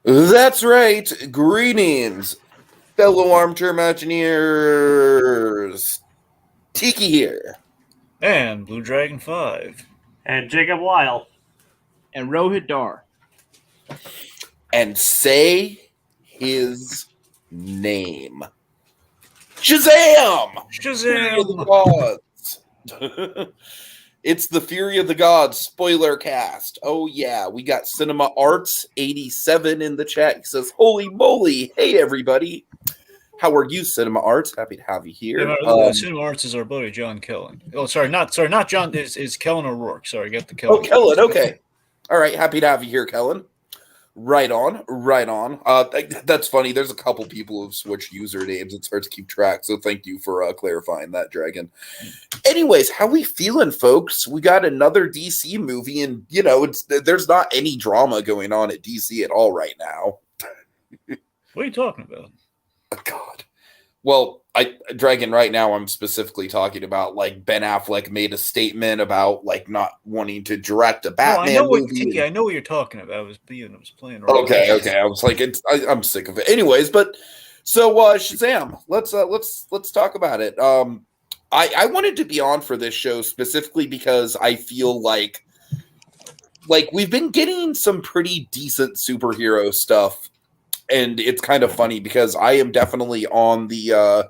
That's right. Greetings, fellow armchair Imagineers. Tiki here. And Blue Dragon 5. And Jacob Weil. And Rohit Dar. And say his name. Shazam! Fury of the Gods. It's the Fury of the Gods Spoilercast. Oh, yeah. We got Cinema Arts 87 in the chat. He says, holy moly. Hey, everybody. How are you, Cinema Arts? Happy to have you here. Cinema Arts is our buddy John Kellen. Oh, sorry, not John. Is Kellen O'Rourke? Sorry, get the Kellen. Oh, Kellen. Okay. All right. Happy to have you here, Kellen. Right on. That's funny. There's a couple people who've switched usernames. It's hard to keep track. So thank you for clarifying that, Dragon. Anyways, how we feeling, folks? We got another DC movie, and there's not any drama going on at DC at all right now. What are you talking about? Oh, God. Well, Dragon, right now I'm specifically talking about like Ben Affleck made a statement about like not wanting to direct a Batman movie. I know what you're talking about. I was playing. Okay. I was like, I'm sick of it. Anyways, but so Shazam, let's talk about it. I wanted to be on for this show specifically because I feel like we've been getting some pretty decent superhero stuff. And it's kind of funny because I am definitely on the,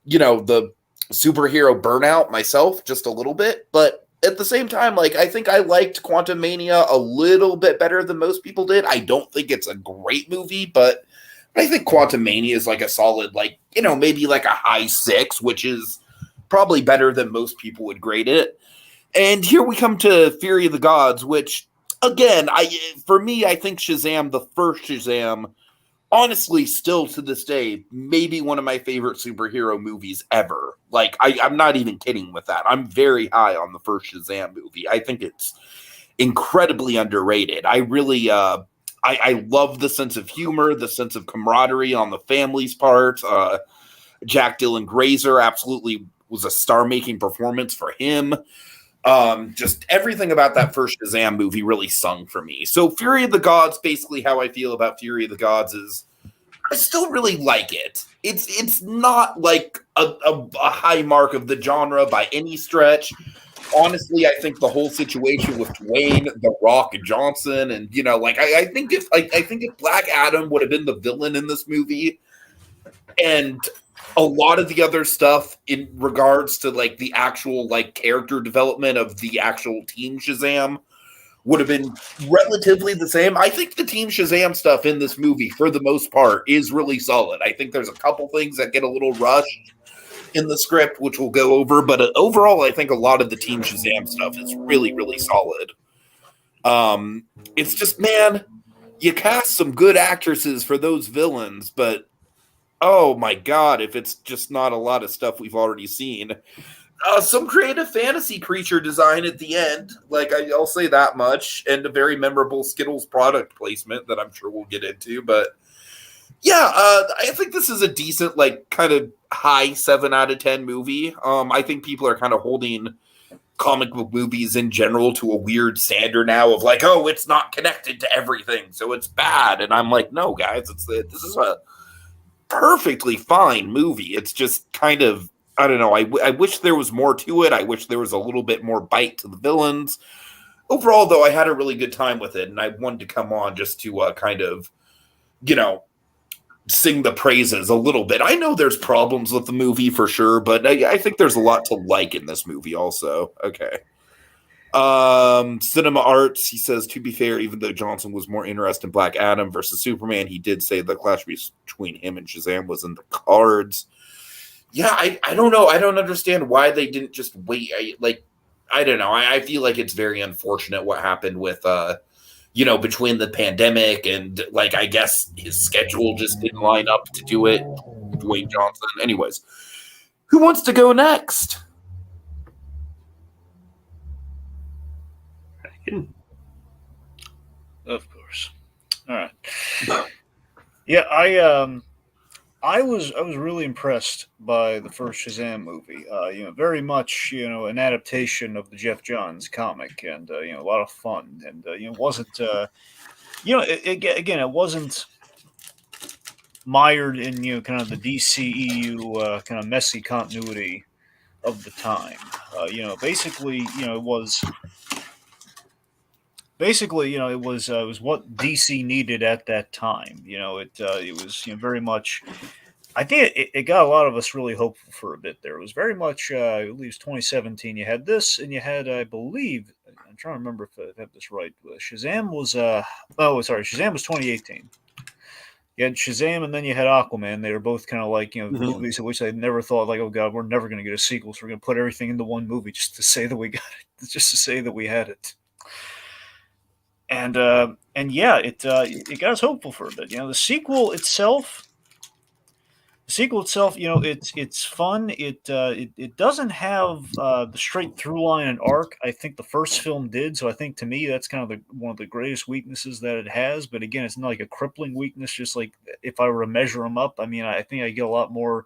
the superhero burnout myself just a little bit. But at the same time, like, I think I liked Quantumania a little bit better than most people did. I don't think it's a great movie, but I think Quantumania is like a solid, like, maybe like a high 6, which is probably better than most people would grade it. And here we come to Fury of the Gods, which, again, for me, I think Shazam, the first Shazam, honestly, still to this day, maybe one of my favorite superhero movies ever. Like, I'm not even kidding with that. I'm very high on the first Shazam movie. I think it's incredibly underrated. I really, I love the sense of humor, the sense of camaraderie on the family's part. Jack Dylan Grazer absolutely was a star-making performance for him. Just everything about that first Shazam movie really sung for me. So Fury of the Gods, basically how I feel about Fury of the Gods is I still really like it. It's not like a high mark of the genre by any stretch. Honestly, I think the whole situation with Dwayne, The Rock Johnson, and I think if Black Adam would have been the villain in this movie, and a lot of the other stuff in regards to like the actual like character development of the actual Team Shazam would have been relatively the same. I think the Team Shazam stuff in this movie, for the most part, is really solid. I think there's a couple things that get a little rushed in the script, which we'll go over, but overall, I think a lot of the Team Shazam stuff is really, really solid. It's just, man, you cast some good actresses for those villains, but oh my God, if it's just not a lot of stuff we've already seen. Some creative fantasy creature design at the end, like I'll say that much, and a very memorable Skittles product placement that I'm sure we'll get into. But yeah, I think this is a decent, like, kind of high 7 out of 10 movie. I think people are kind of holding comic book movies in general to a weird standard now of like, oh, it's not connected to everything, so it's bad. And I'm like, no, guys, this is a perfectly fine movie. It's just kind of, I don't know, I wish there was more to it. I wish there was a little bit more bite to the villains. Overall, though, I had a really good time with it, and I wanted to come on just to kind of, sing the praises a little bit. I know there's problems with the movie for sure, but I think there's a lot to like in this movie also. Okay. Cinema Arts, he says, to be fair, even though Johnson was more interested in Black Adam versus Superman, he did say the clash between him and Shazam was in the cards. Yeah, I don't know. I don't understand why they didn't just wait. I don't know. I feel like it's very unfortunate what happened with, between the pandemic and, like, I guess his schedule just didn't line up to do it. Dwayne Johnson. Anyways, who wants to go next? Of course. All right. Yeah, I was really impressed by the first Shazam movie. Very much an adaptation of the Jeff Johns comic, and a lot of fun, and wasn't Again, it wasn't mired in kind of the DCEU kind of messy continuity of the time. Basically, it was what DC needed at that time. It was very much. I think it got a lot of us really hopeful for a bit there. It was very much, at least 2017. You had this, and you had, I believe, I'm trying to remember if I have this right. Shazam was, Shazam was 2018. You had Shazam, and then you had Aquaman. They were both kind of like movies at which I never thought like, oh god, we're never going to get a sequel, so we're going to put everything into one movie just to say that we got it, just to say that we had it. And yeah, it got us hopeful for a bit. The sequel itself. It's fun. It doesn't have the straight through line and arc. I think the first film did. So I think to me that's kind of one of the greatest weaknesses that it has. But again, it's not like a crippling weakness. Just like if I were to measure them up, I mean, I think I get a lot more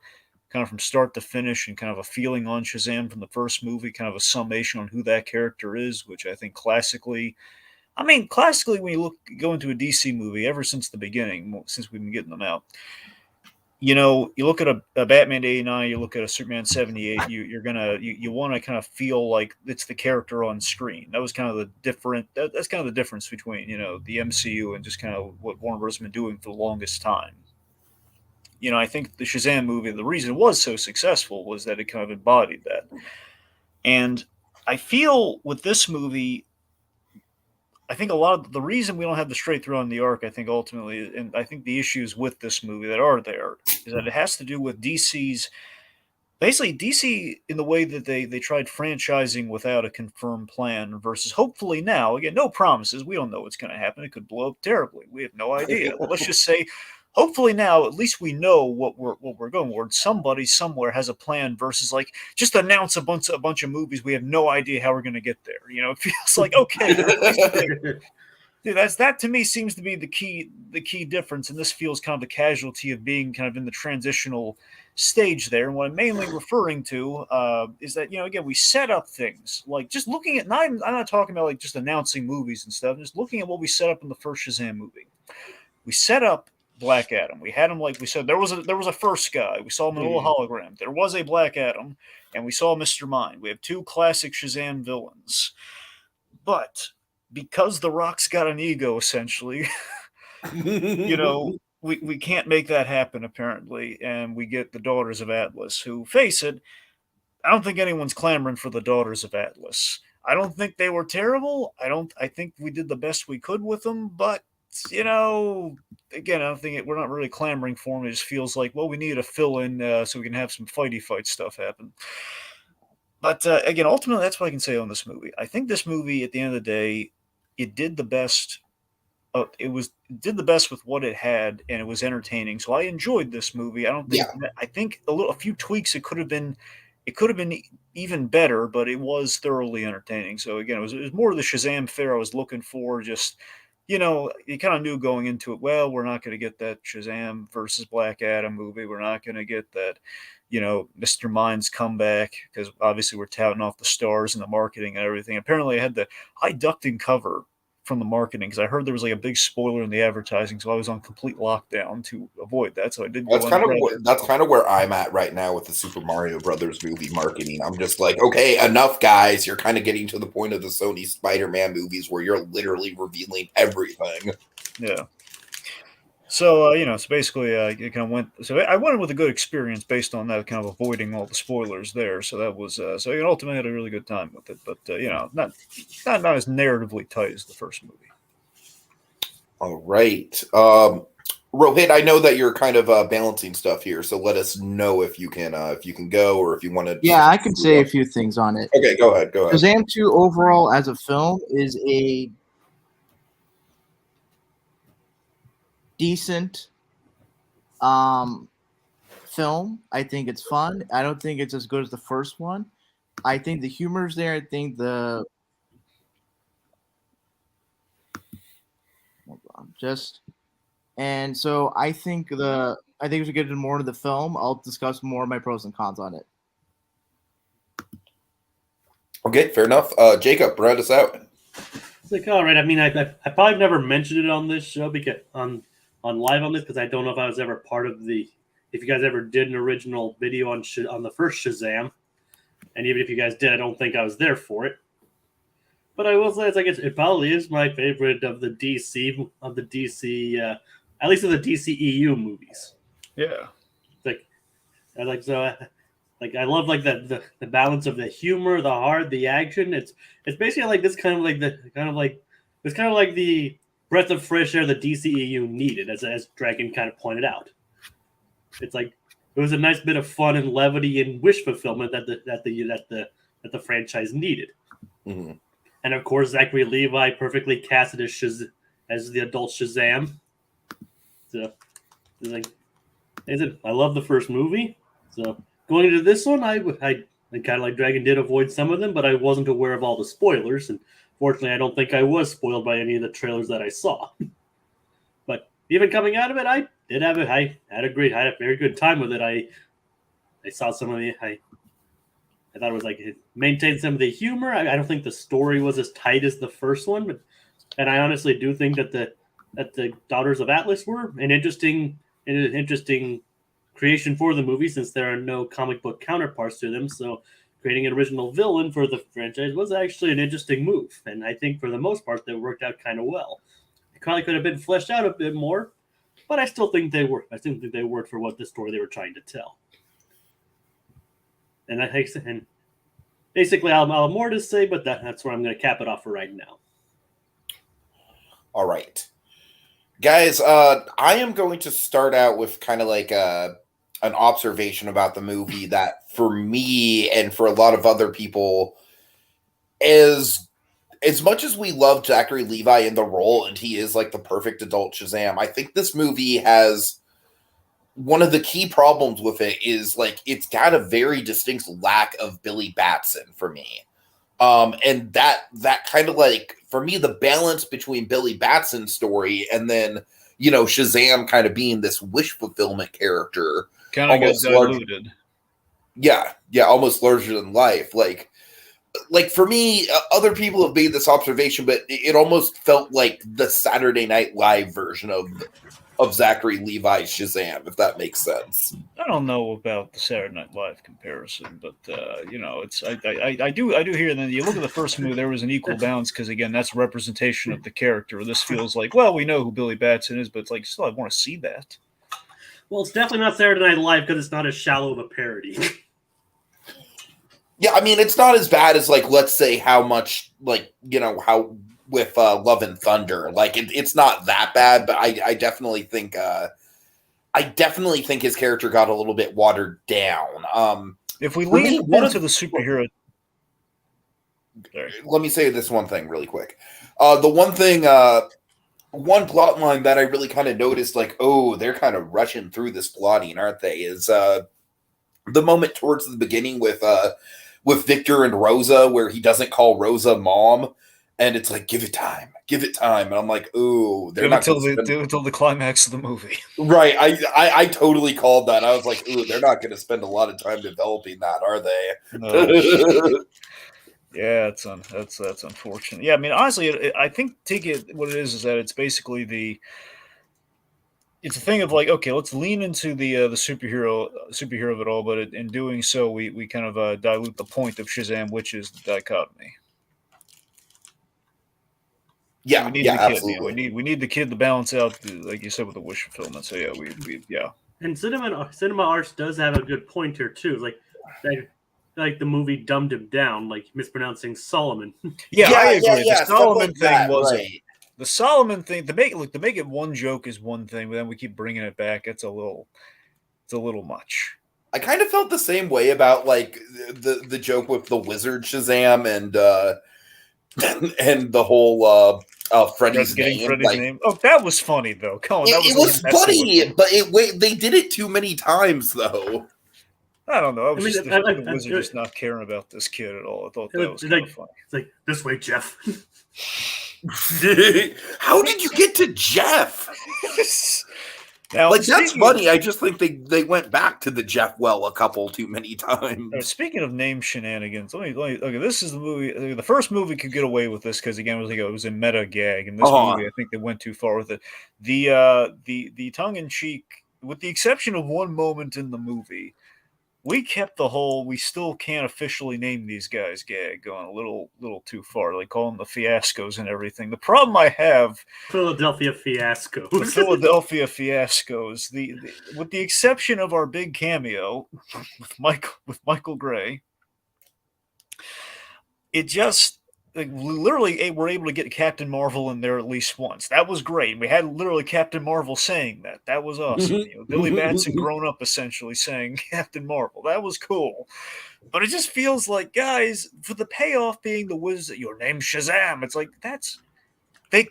kind of from start to finish and kind of a feeling on Shazam from the first movie, kind of a summation on who that character is, which I think classically when you go into a DC movie, ever since the beginning, since we've been getting them out, you look at a Batman 89, you look at a Superman 78, you want to kind of feel like it's the character on screen. That was kind of that's kind of the difference between, the MCU and just kind of what Warner Bros. Has been doing for the longest time. I think the Shazam movie, the reason it was so successful was that it kind of embodied that. And I feel with this movie, I think a lot of the reason we don't have the straight through on the arc, I think ultimately, and I think the issues with this movie that are there is that it has to do with basically DC in the way that they tried franchising without a confirmed plan versus hopefully now, again, no promises. We don't know what's going to happen. It could blow up terribly. We have no idea. But let's just say, hopefully now, at least we know what we're going toward. Somebody somewhere has a plan versus like just announce a bunch of movies. We have no idea how we're going to get there. It feels like, okay, dude, that to me seems to be the key difference. And this feels kind of the casualty of being kind of in the transitional stage there. And what I'm mainly referring to is that, again, we set up things like just looking at, I'm not talking about like just announcing movies and stuff, just looking at what we set up in the first Shazam movie. We set up Black Adam. We had him, like we said, there was a first guy. We saw him in a little hologram. There was a Black Adam, and we saw Mr. Mind. We have two classic Shazam villains. But because The Rock's got an ego, essentially, we can't make that happen, apparently. And we get the Daughters of Atlas, who, face it, I don't think anyone's clamoring for the Daughters of Atlas. I don't think they were terrible. I think we did the best we could with them, but again, I don't think we're not really clamoring for them. It just feels like, well, we need a fill-in so we can have some fighty fight stuff happen. But again, ultimately, that's what I can say on this movie. I think this movie, at the end of the day, it did the best. It did the best with what it had, and it was entertaining. So I enjoyed this movie. I don't think. Yeah. I think a few tweaks. It could have been even better, but it was thoroughly entertaining. So again, it was more of the Shazam fare I was looking for. Just you kind of knew going into it, well, we're not going to get that Shazam versus Black Adam movie. We're not going to get that, Mr. Mind's comeback, because obviously we're touting off the stars and the marketing and everything. Apparently I ducked in cover from the marketing because I heard there was like a big spoiler in the advertising, so I was on complete lockdown to avoid that. So I didn't. That's kind of where I'm at right now with the Super Mario Brothers movie marketing. I'm just like, okay, enough, guys. You're kind of getting to the point of the Sony Spider-Man movies where you're literally revealing everything. Yeah. So so basically, it kind of went. So I went with a good experience based on that, kind of avoiding all the spoilers there. So that was so ultimately had a really good time with it. But not as narratively tight as the first movie. All right, Rohit, I know that you're kind of balancing stuff here, so let us know if you can go or if you want to. Yeah, I can say a few things on it. Okay, go ahead. Shazam 2 overall as a film is a decent film. I think it's fun. I don't think it's as good as the first one. I think the humor's there. I think and so I think we should get into more into the film. I'll discuss more of my pros and cons on it. Okay, fair enough. Jacob, round us out. It's like, all right. I mean, I probably never mentioned it on this show because on live on this because I don't know if I was ever part of the. If you guys ever did an original video on the first Shazam, and even if you guys did, I don't think I was there for it. But I will say, it's like it probably is my favorite of the DC at least of the DCEU movies. Yeah. Like I like so. Like I love like the balance of the humor, the heart, the action. It's basically like this kind of like the breath of fresh air the DCEU needed, as Dragon kind of pointed out. It's like it was a nice bit of fun and levity and wish fulfillment that the franchise needed. Mm-hmm. And of course, Zachary Levi perfectly casted as the adult Shazam. So, like, I love the first movie. So going into this one, I kind of like Dragon did avoid some of them, but I wasn't aware of all the spoilers. And fortunately, I don't think I was spoiled by any of the trailers that I saw. But even coming out of it, I had a very good time with it. I saw some of the I thought it was like it maintained some of the humor. I don't think the story was as tight as the first one, and I honestly do think that the Daughters of Atlas were an interesting creation for the movie since there are no comic book counterparts to them. So creating an original villain for the franchise was actually an interesting move, and I think for the most part that worked out kind of well. It probably could have been fleshed out a bit more, but I still think they worked. I still think they worked for what the story they were trying to tell. And basically, I'll have more to say, but that's where I'm going to cap it off for right now. All right. Guys, I am going to start out with kind of like an observation about the movie that for me and for a lot of other people is as much as we love Zachary Levi in the role and he is like the perfect adult Shazam, I think this movie has one of the key problems with it is like it's got a very distinct lack of Billy Batson for me. And that kind of like for me the balance between Billy Batson's story and then Shazam kind of being this wish fulfillment character kind of gets diluted. Almost larger than life. Like for me, other people have made this observation, but it almost felt like the Saturday Night Live version of Zachary Levi's Shazam, if that makes sense. I don't know about the Saturday Night Live comparison, but it's I do hear that you look at the first movie, there was an equal balance because again, that's representation of the character. This feels like, well, we know who Billy Batson is, but it's like still I want to see that. Well, it's definitely not Saturday Night Live because it's not as shallow of a parody. Yeah, I mean, it's not as bad as like let's say how much how with Love and Thunder, like it's not that bad, but I definitely think his character got a little bit watered down. If we lean into the superhero, let me say this one thing really quick. The one thing, one plot line that I really kind of noticed, like, oh, they're kind of rushing through this plotting, aren't they? Is the moment towards the beginning with Victor and Rosa, where he doesn't call Rosa mom. And it's like, give it time. And I'm like, ooh, they're not until the climax of the movie. Right. I totally called that. I was like, ooh, they're not going to spend a lot of time developing that, are they? No. Yeah, that's unfortunate. Yeah, I mean, honestly, I think what it is that it's basically it's a thing of like, okay, let's lean into the superhero of it all, but in doing so, we kind of dilute the point of Shazam, which is the dichotomy. Yeah, we need the kid, absolutely. We need the kid to balance out, like you said, with the wish fulfillment. So yeah, we. And Cinema Arts does have a good point here too. Like the movie dumbed him down, like mispronouncing Solomon. Yeah, I agree. The Solomon thing was right. The Solomon thing. To make it one joke is one thing, but then we keep bringing it back. It's a little much. I kind of felt the same way about like the joke with the wizard Shazam and the whole Freddy's name. Oh, that was funny though. Come on, it was funny, but they did it too many times though. I don't know. I was the wizard just not caring about this kid at all. I thought that was kind of funny. It's like, this way, Jeff. How did you get to Jeff? Now, Like, that's speaking of- funny. I just think they went back to the Jeff Well a couple too many times. Speaking of name shenanigans, let me okay. This is the movie. The first movie could get away with this because again, it was a meta gag, and this movie, I think they went too far with it. The tongue in cheek, with the exception of one moment in the movie, we kept the whole "we still can't officially name these guys" gag going a little too far. Like call them the Fiascos and everything. The problem I have, Philadelphia Fiasco. the Philadelphia Fiascos, with the exception of our big cameo with Michael Gray, it just like literally we're able to get Captain Marvel in there at least once. That was great. We had literally Captain Marvel saying that. That was awesome. Billy Batson grown up essentially saying Captain Marvel. That was cool. But it just feels like, guys, for the payoff being the wizard, your name's Shazam. It's like they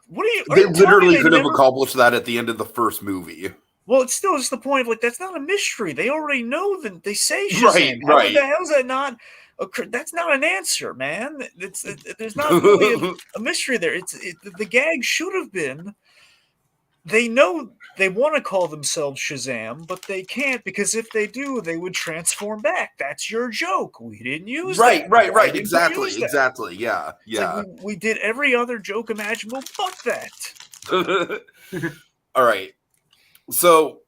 literally could have accomplished that at the end of the first movie. Well, it's still just the point of like that's not a mystery. They already know that they say Shazam. Right. How the hell is that not? That's not an answer, man. There's not really a mystery there. The gag should have been. They know they want to call themselves Shazam, but they can't because if they do, they would transform back. That's your joke. We didn't use that. Right. Exactly. Yeah. Like we did every other joke imaginable, but that. All right. So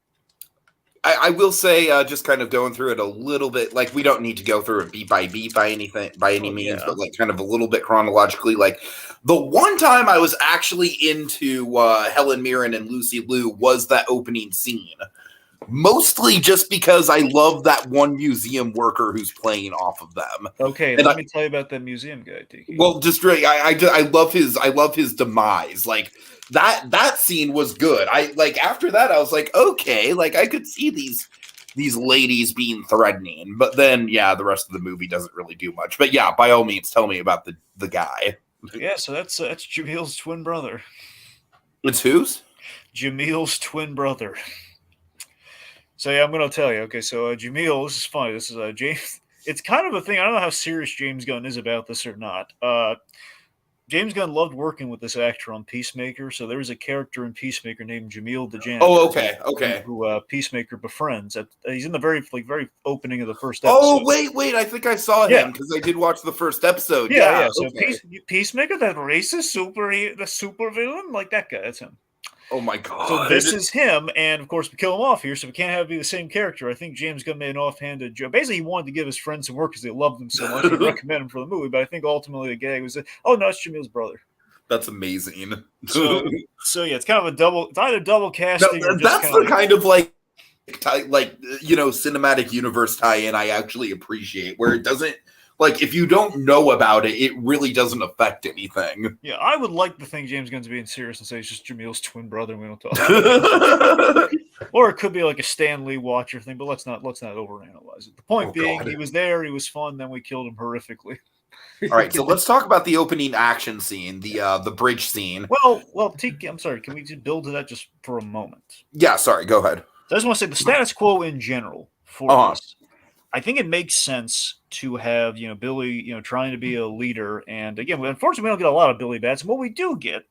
I will say, just kind of going through it a little bit, like we don't need to go through it beat by any means, but like kind of a little bit chronologically. Like the one time I was actually into Helen Mirren and Lucy Liu was that opening scene. Mostly just because I love that one museum worker who's playing off of them. Okay, and let me tell you about that museum guy, Tiki. Well, just really, I love his demise. Like that scene was good. I like after that I was like, okay, like I could see these ladies being threatening, but then the rest of the movie doesn't really do much. But yeah, by all means, tell me about the guy. Yeah, so that's Jamil's twin brother. It's whose? Jamil's twin brother. So yeah, I'm gonna tell you. Okay, so Jamil, this is funny. This is James. It's kind of a thing. I don't know how serious James Gunn is about this or not. James Gunn loved working with this actor on Peacemaker, so there was a character in Peacemaker named Jamil the Janitor. Oh, okay. Who Peacemaker befriends. He's in the very opening of the first episode. Oh, wait! I think I saw him because I did watch the first episode. Yeah. So Peacemaker, that racist the super villain, like that guy. That's him. Oh my god! So this is him, and of course we kill him off here, so we can't have it be the same character. I think James Gunn made an offhanded joke. Basically, he wanted to give his friends some work because they loved him so much. He recommended him for the movie, but I think ultimately the gag was, oh no, it's Jamil's brother. That's amazing. So yeah, it's kind of a double. It's either double casting. No, that's the kind of like cinematic universe tie-in I actually appreciate, where it doesn't. Like, if you don't know about it, it really doesn't affect anything. Yeah, I would like to think James Gunn's being serious and say it's just Jamil's twin brother and we don't talk about it. Or it could be like a Stan Lee Watcher thing, but let's not overanalyze it. The point being, he was there, he was fun, then we killed him horrifically. All right, so let's talk about the opening action scene, the bridge scene. Well, Tiki, I'm sorry, can we just build to that just for a moment? Yeah, sorry, go ahead. So I just want to say the status quo in general for this. I think it makes sense to have, Billy, trying to be a leader. And again, unfortunately, we don't get a lot of Billy Batson. What we do get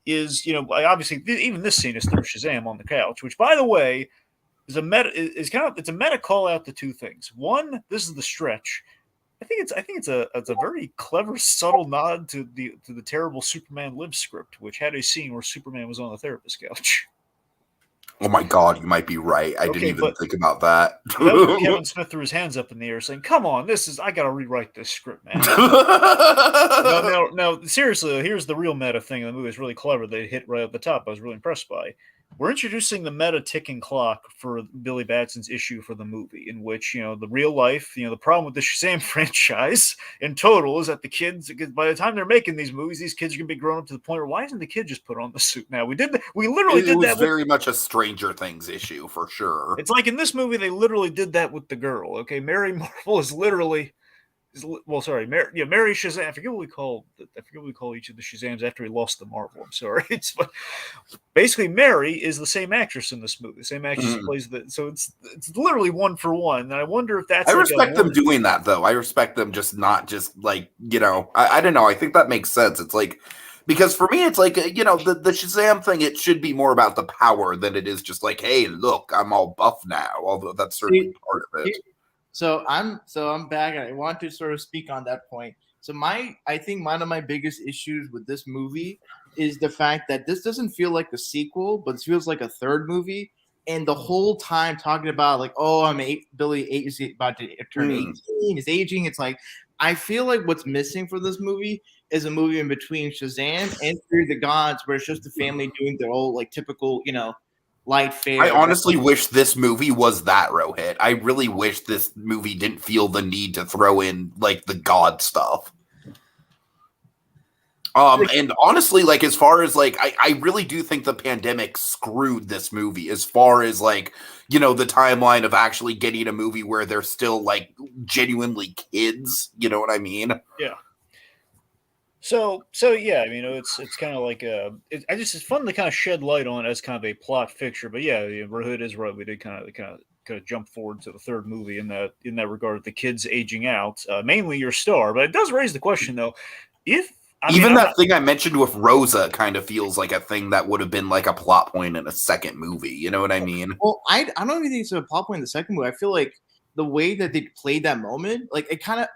is, obviously, even this scene is through Shazam on the couch, which, by the way, it's a meta call out to two things. One, this is the stretch. I think it's a very clever, subtle nod to the terrible Superman Lives script, which had a scene where Superman was on the therapist couch. Oh my God, you might be right. I didn't even think about that. Kevin Smith threw his hands up in the air saying, come on, I got to rewrite this script, man. No, seriously, here's the real meta thing in the movie. It's really clever. They hit right at the top. I was really impressed by. We're introducing the meta ticking clock for Billy Batson's issue for the movie, in which, the real life, the problem with the Shazam franchise in total is that the kids, by the time they're making these movies, these kids are going to be grown up to the point where, why isn't the kid just put on the suit now? We literally did that. It was very much a Stranger Things issue, for sure. It's like in this movie, they literally did that with the girl. Okay, Mary Marvel is literally... Mary Shazam. I forget what we call each of the Shazams after he lost the Marvel. I'm sorry. But basically, Mary is the same actress in this movie. The same actress who plays so it's literally one for one. And I wonder if that's. I respect them doing that though. I respect them just not just like I don't know. I think that makes sense. It's like Because for me, it's like, the Shazam thing, it should be more about the power than it is just like, hey, look, I'm all buff now. Although that's certainly part of it. So I'm back, and I want to sort of speak on that point. So I think one of my biggest issues with this movie is the fact that this doesn't feel like a sequel, but it feels like a third movie. And the whole time talking about like, oh, Billy is about to turn 18, is aging. It's like, I feel like what's missing for this movie is a movie in between Shazam and Fury of the Gods, where it's just the family doing their old like typical, light fare. I honestly wish this movie was that, Rohit. I really wish this movie didn't feel the need to throw in like the God stuff. And honestly, like as far as like, I really do think the pandemic screwed this movie as far as like, the timeline of actually getting a movie where they're still like genuinely kids. You know what I mean? Yeah. So yeah, I mean, it's kind of like it's fun to kind of shed light on it as kind of a plot fixture. But yeah, Rohit is right. We did kind of jump forward to the third movie in that regard. The kids aging out, mainly your star. But it does raise the question though, thing I mentioned with Rosa kind of feels like a thing that would have been like a plot point in a second movie. You know what I mean? Well, I don't even think it's a plot point in the second movie. I feel like the way that they played that moment, like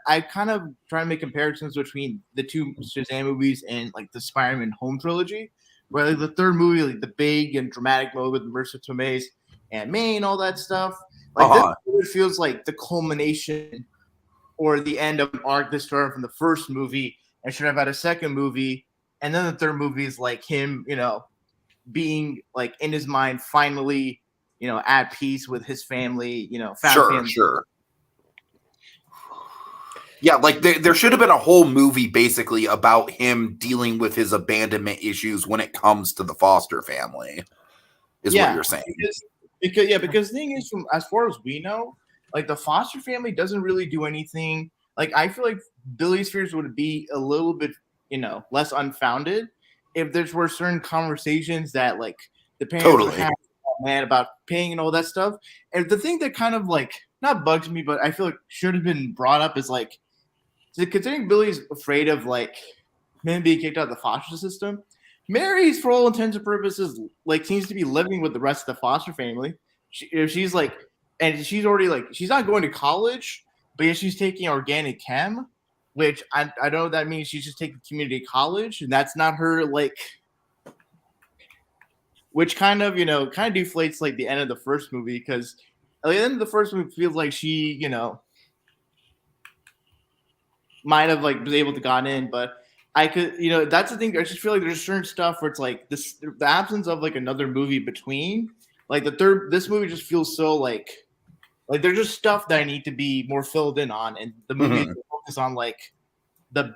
I kind of try to make comparisons between the two Shazam movies and like the Spider-Man Home trilogy, where like the third movie, like the big and dramatic moment with Marissa Tomei's Aunt May and all that stuff. Like this movie feels like the culmination or the end of an arc that started from the first movie. I should have had a second movie, and then the third movie is like him, being like in his mind finally, at peace with his family, family. Sure. Yeah, like there should have been a whole movie basically about him dealing with his abandonment issues when it comes to the foster family. What you're saying? Because the thing is, from as far as we know, like the foster family doesn't really do anything. Like I feel like Billy's fears would be a little bit, less unfounded if there were certain conversations that like the parents would have about paying and all that stuff. And the thing that kind of like not bugs me, but I feel like should have been brought up is like, considering Billy's afraid of like him being kicked out of the foster system, Mary's for all intents and purposes like seems to be living with the rest of the foster family. She's like, and she's already like she's not going to college. But yeah, she's taking organic chem, which I don't know what that means. She's just taking community college, and that's not her like, which kind of deflates like the end of the first movie because at the end of the first movie feels like she might have like been able to got in, but I could that's the thing. I just feel like there's certain stuff where it's like this the absence of like another movie between like this movie just feels so like there's just stuff that I need to be more filled in on, and the movie focus on like the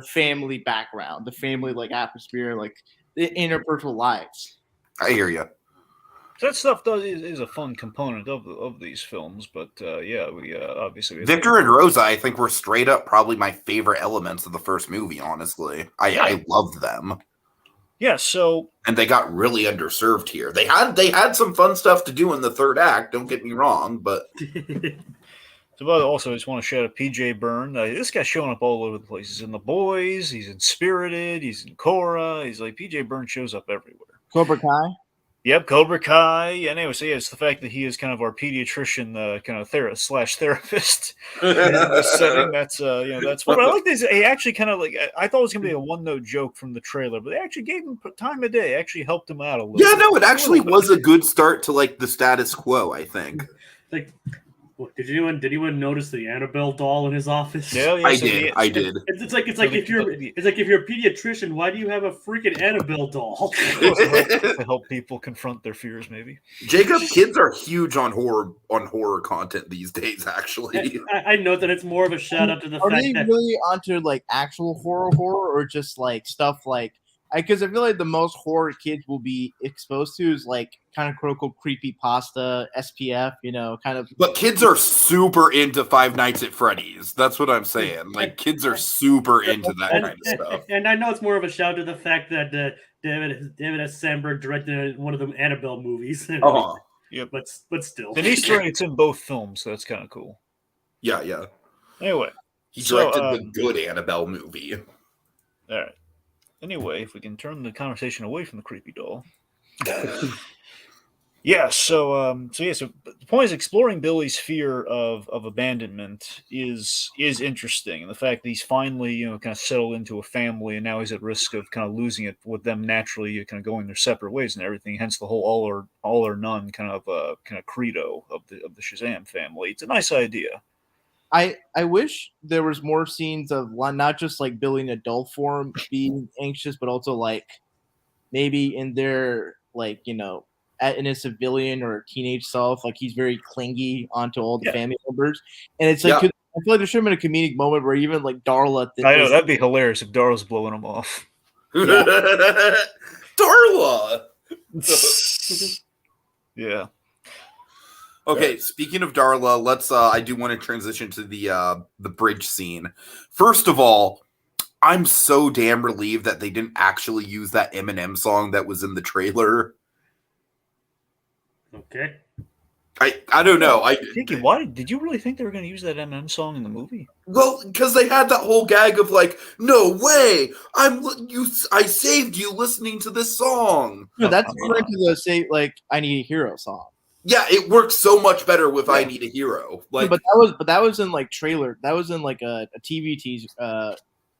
family background, the family like atmosphere, like the interpersonal lives. I hear you. That stuff is a fun component of these films, but we obviously Victor and Rosa, I think, were straight up probably my favorite elements of the first movie. Honestly, I loved them. Yeah, and they got really underserved here. They had some fun stuff to do in the third act. Don't get me wrong, but also I just want to shout out PJ Byrne. This guy's showing up all over the place. He's in The Boys. He's in Spirited. He's in Korra. He's like PJ Byrne shows up everywhere. Cobra Kai. Yep, Cobra Kai. And anyway, so yeah, it's the fact that he is kind of our pediatrician, kind of therapist in this setting. That's that's what I like. This he actually kind of like. I thought it was gonna be a one-note joke from the trailer, but they actually gave him time of day. Actually helped him out a little. Yeah, no, it actually was a good start to like the status quo. I think. Like, did anyone notice the Annabelle doll in his office? Yeah, I did. It's like if you're a pediatrician, why do you have a freaking Annabelle doll? To help people confront their fears, maybe. Jacob, kids are huge on horror content these days. Actually, I know that it's more of a shout out to the fact that are they really onto like actual horror, or just like stuff like. Because I feel like the most horror kids will be exposed to is like kind of creepy pasta, SPF, kind of. But kids are super into Five Nights at Freddy's. That's what I'm saying. Like kids are super into that kind of stuff. And I know it's more of a shout to the fact that David S. Sandberg directed one of them Annabelle movies. Yeah, but still, the Easter eggs in both films, so that's kind of cool. Yeah. Anyway, he directed the good Annabelle movie. All right. Anyway, if we can turn the conversation away from the creepy doll. Yeah, so the point is exploring Billy's fear of abandonment is interesting, and the fact that he's finally kind of settled into a family, and now he's at risk of kind of losing it with them naturally kind of going their separate ways and everything. Hence the whole all or none kind of credo of the Shazam family. It's a nice idea. I wish there was more scenes of not just like Billy in adult form being anxious, but also like maybe in their like in a civilian or teenage self, like he's very clingy onto all the family members, and it's like I feel like there should have been a comedic moment where even like Darla. I know that'd be hilarious if Darla's blowing him off. Darla. Yeah. Okay, speaking of Darla, let's I do want to transition to the bridge scene. First of all, I'm so damn relieved that they didn't actually use that Eminem song that was in the trailer. Okay. I don't know. Tiki, why did you really think they were going to use that Eminem song in the movie? Well, because they had that whole gag of like, no way, I saved you listening to this song. No, that's referring to the say like I Need a Hero song. Yeah, it works so much better with I Need a Hero. Like, but that was in like trailer. That was in like a TV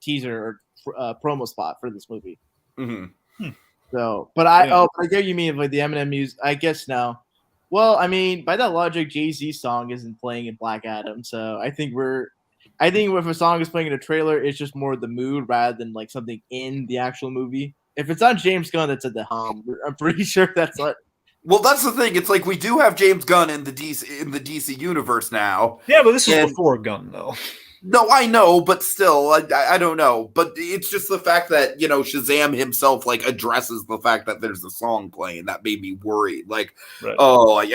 teaser or promo spot for this movie. Mm-hmm. So, but I get what you mean like the Eminem music. I guess now. Well, I mean, by that logic, Jay-Z's song isn't playing in Black Adam, so I think if a song is playing in a trailer, it's just more the mood rather than like something in the actual movie. If it's not James Gunn that's at the helm, I'm pretty sure that's what. Well, that's the thing. It's like we do have James Gunn in the DC universe now. Yeah, but this is before Gunn, though. No, I know, but still, I don't know. But it's just the fact that, Shazam himself, like, addresses the fact that there's a song playing. That made me worried. Like, right. I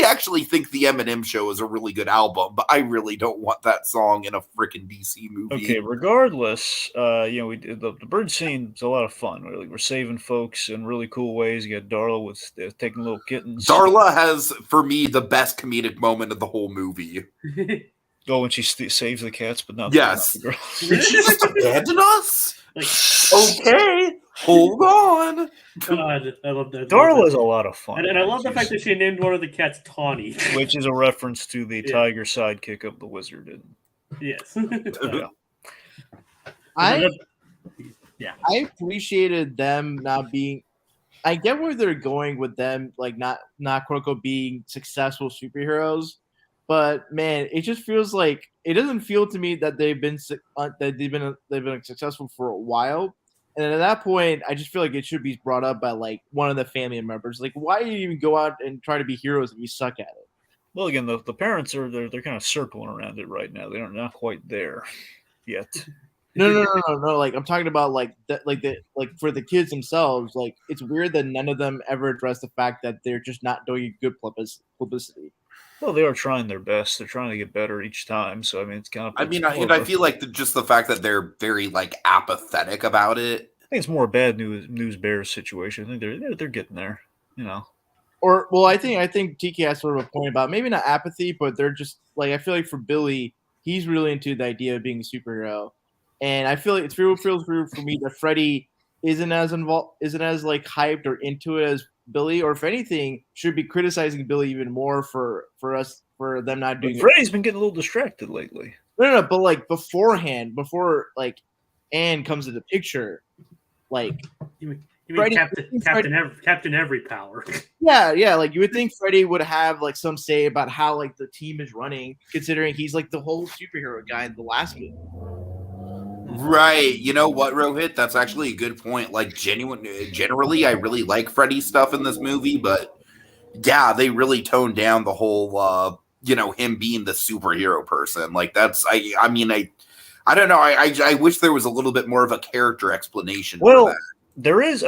actually think the Eminem Show is a really good album, but I really don't want that song in a freaking DC movie. Okay, regardless, the bird scene is a lot of fun. We're saving folks in really cool ways. You got Darla with taking little kittens. Darla has, for me, the best comedic moment of the whole movie. Oh, when she saves the cats, but not the girl. Did she just abandon us? Okay, hold on. God, I love that. Darla is a lot of fun. And I love the fact that she named one of the cats Tawny. Which is a reference to the tiger sidekick of the wizard. Yes. I appreciated them not being. I get where they're going with them, like not quote unquote being successful superheroes. But man, it just feels like it doesn't feel to me that they've been successful for a while. And at that point, I just feel like it should be brought up by like one of the family members. Like, why do you even go out and try to be heroes if you suck at it? Well, again, the parents they're kind of circling around it right now. They're not quite there yet. No. Like I'm talking about like for the kids themselves. Like it's weird that none of them ever address the fact that they're just not doing good publicity. Well, they are trying their best. They're trying to get better each time. So, I mean, it's kind of. I feel like just the fact that they're very like apathetic about it. I think it's more a bad news bears situation. I think they're getting there. Or well, I think Tiki has sort of a point about maybe not apathy, but they're just like I feel like for Billy, he's really into the idea of being a superhero, and I feel like it feels for me that Freddy isn't as like hyped or into it as Billy, or if anything, should be criticizing Billy even more for them not doing it. Freddy's been getting a little distracted lately. No, but like beforehand, before like Anne comes into the picture, like you mean Captain Every Power. Yeah, like you would think Freddy would have like some say about how like the team is running, considering he's like the whole superhero guy in the last movie. Right. You know what, Rohit? That's actually a good point. Like, generally, I really like Freddy's stuff in this movie, but yeah, they really toned down the whole, him being the superhero person. Like, that's, I don't know. I wish there was a little bit more of a character explanation for that. There is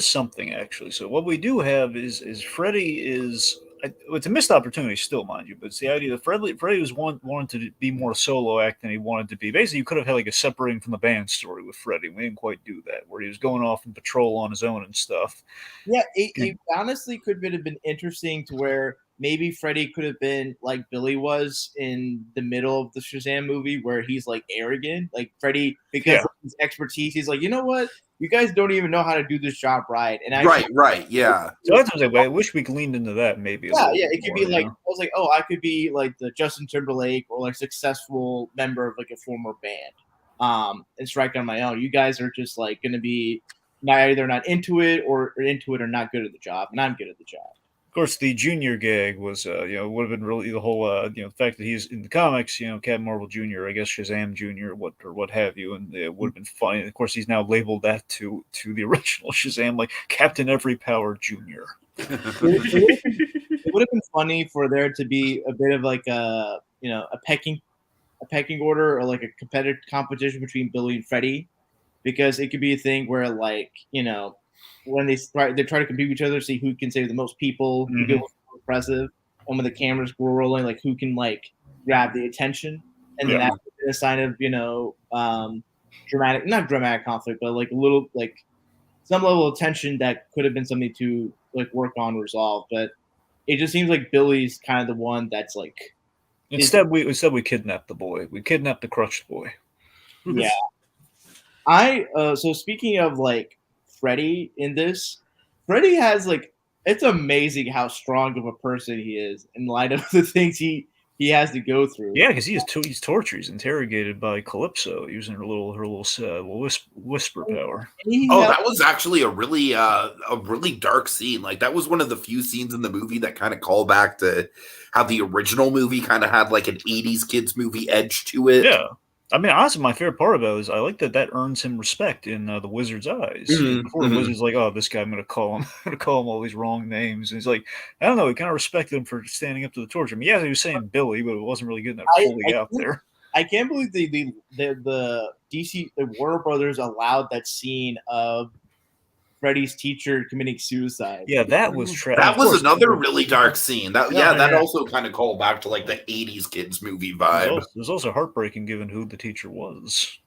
something actually. So what we do have is Freddy is. It's a missed opportunity still, mind you, but it's the idea that Freddy was wanted to be more solo act than he wanted to be. Basically, you could have had like a separating from the band story with Freddy. We didn't quite do that, where he was going off and patrol on his own and stuff. Yeah, it honestly could have been interesting to where maybe Freddy could have been like Billy was in the middle of the Shazam movie, where he's like arrogant, like Freddy, because of his expertise. He's like, you know what, you guys don't even know how to do this job right, and right, yeah. So that's what I'm saying. I wish we leaned into that maybe. Yeah, it could be like, I was like, oh, I could be like the Justin Timberlake or like successful member of like a former band, and strike on my own. You guys are just like going to be either not into it or into it or not good at the job, and I'm good at the job. Of course, the Junior gag was, would have been really the whole, the fact that he's in the comics, Captain Marvel Junior, I guess Shazam Junior, what have you, and it would have been funny. Of course, he's now labeled that to the original Shazam, like Captain Every Power Junior. It would have been funny for there to be a bit of like a pecking order or like a competitive competition between Billy and Freddy, because it could be a thing where like when they try to compete with each other, see who can save the most people, who can look more impressive, and when the cameras were rolling, like who can like grab the attention, and then that's a sign of not dramatic conflict, but like a little like some level of tension that could have been something to like work on, resolve. But it just seems like Billy's kind of the one that's like. Instead, we kidnapped the boy. We kidnapped the crushed boy. Yeah. So speaking of like Freddy in this, Freddy has like, it's amazing how strong of a person he is in light of the things he has to go through. Yeah, because he's tortured. He's interrogated by Calypso using her little whisper power. That was actually a really dark scene. Like that was one of the few scenes in the movie that kind of call back to how the original movie kind of had like an 80s kids movie edge to it. Yeah. I mean, honestly, my favorite part about it is I like that earns him respect in the Wizard's eyes. Before the Wizard's like, oh, this guy, I'm going to call him all these wrong names. And he's like, I don't know, he kind of respected him for standing up to the torture. I mean, yeah, he was saying Billy, but it wasn't really getting that fully out there. I can't believe the DC, the Warner Brothers allowed that scene of Freddy's teacher committing suicide. Yeah, that was trash. That was another really dark scene. That also kind of called back to like the 80s kids movie vibe. It was also heartbreaking given who the teacher was.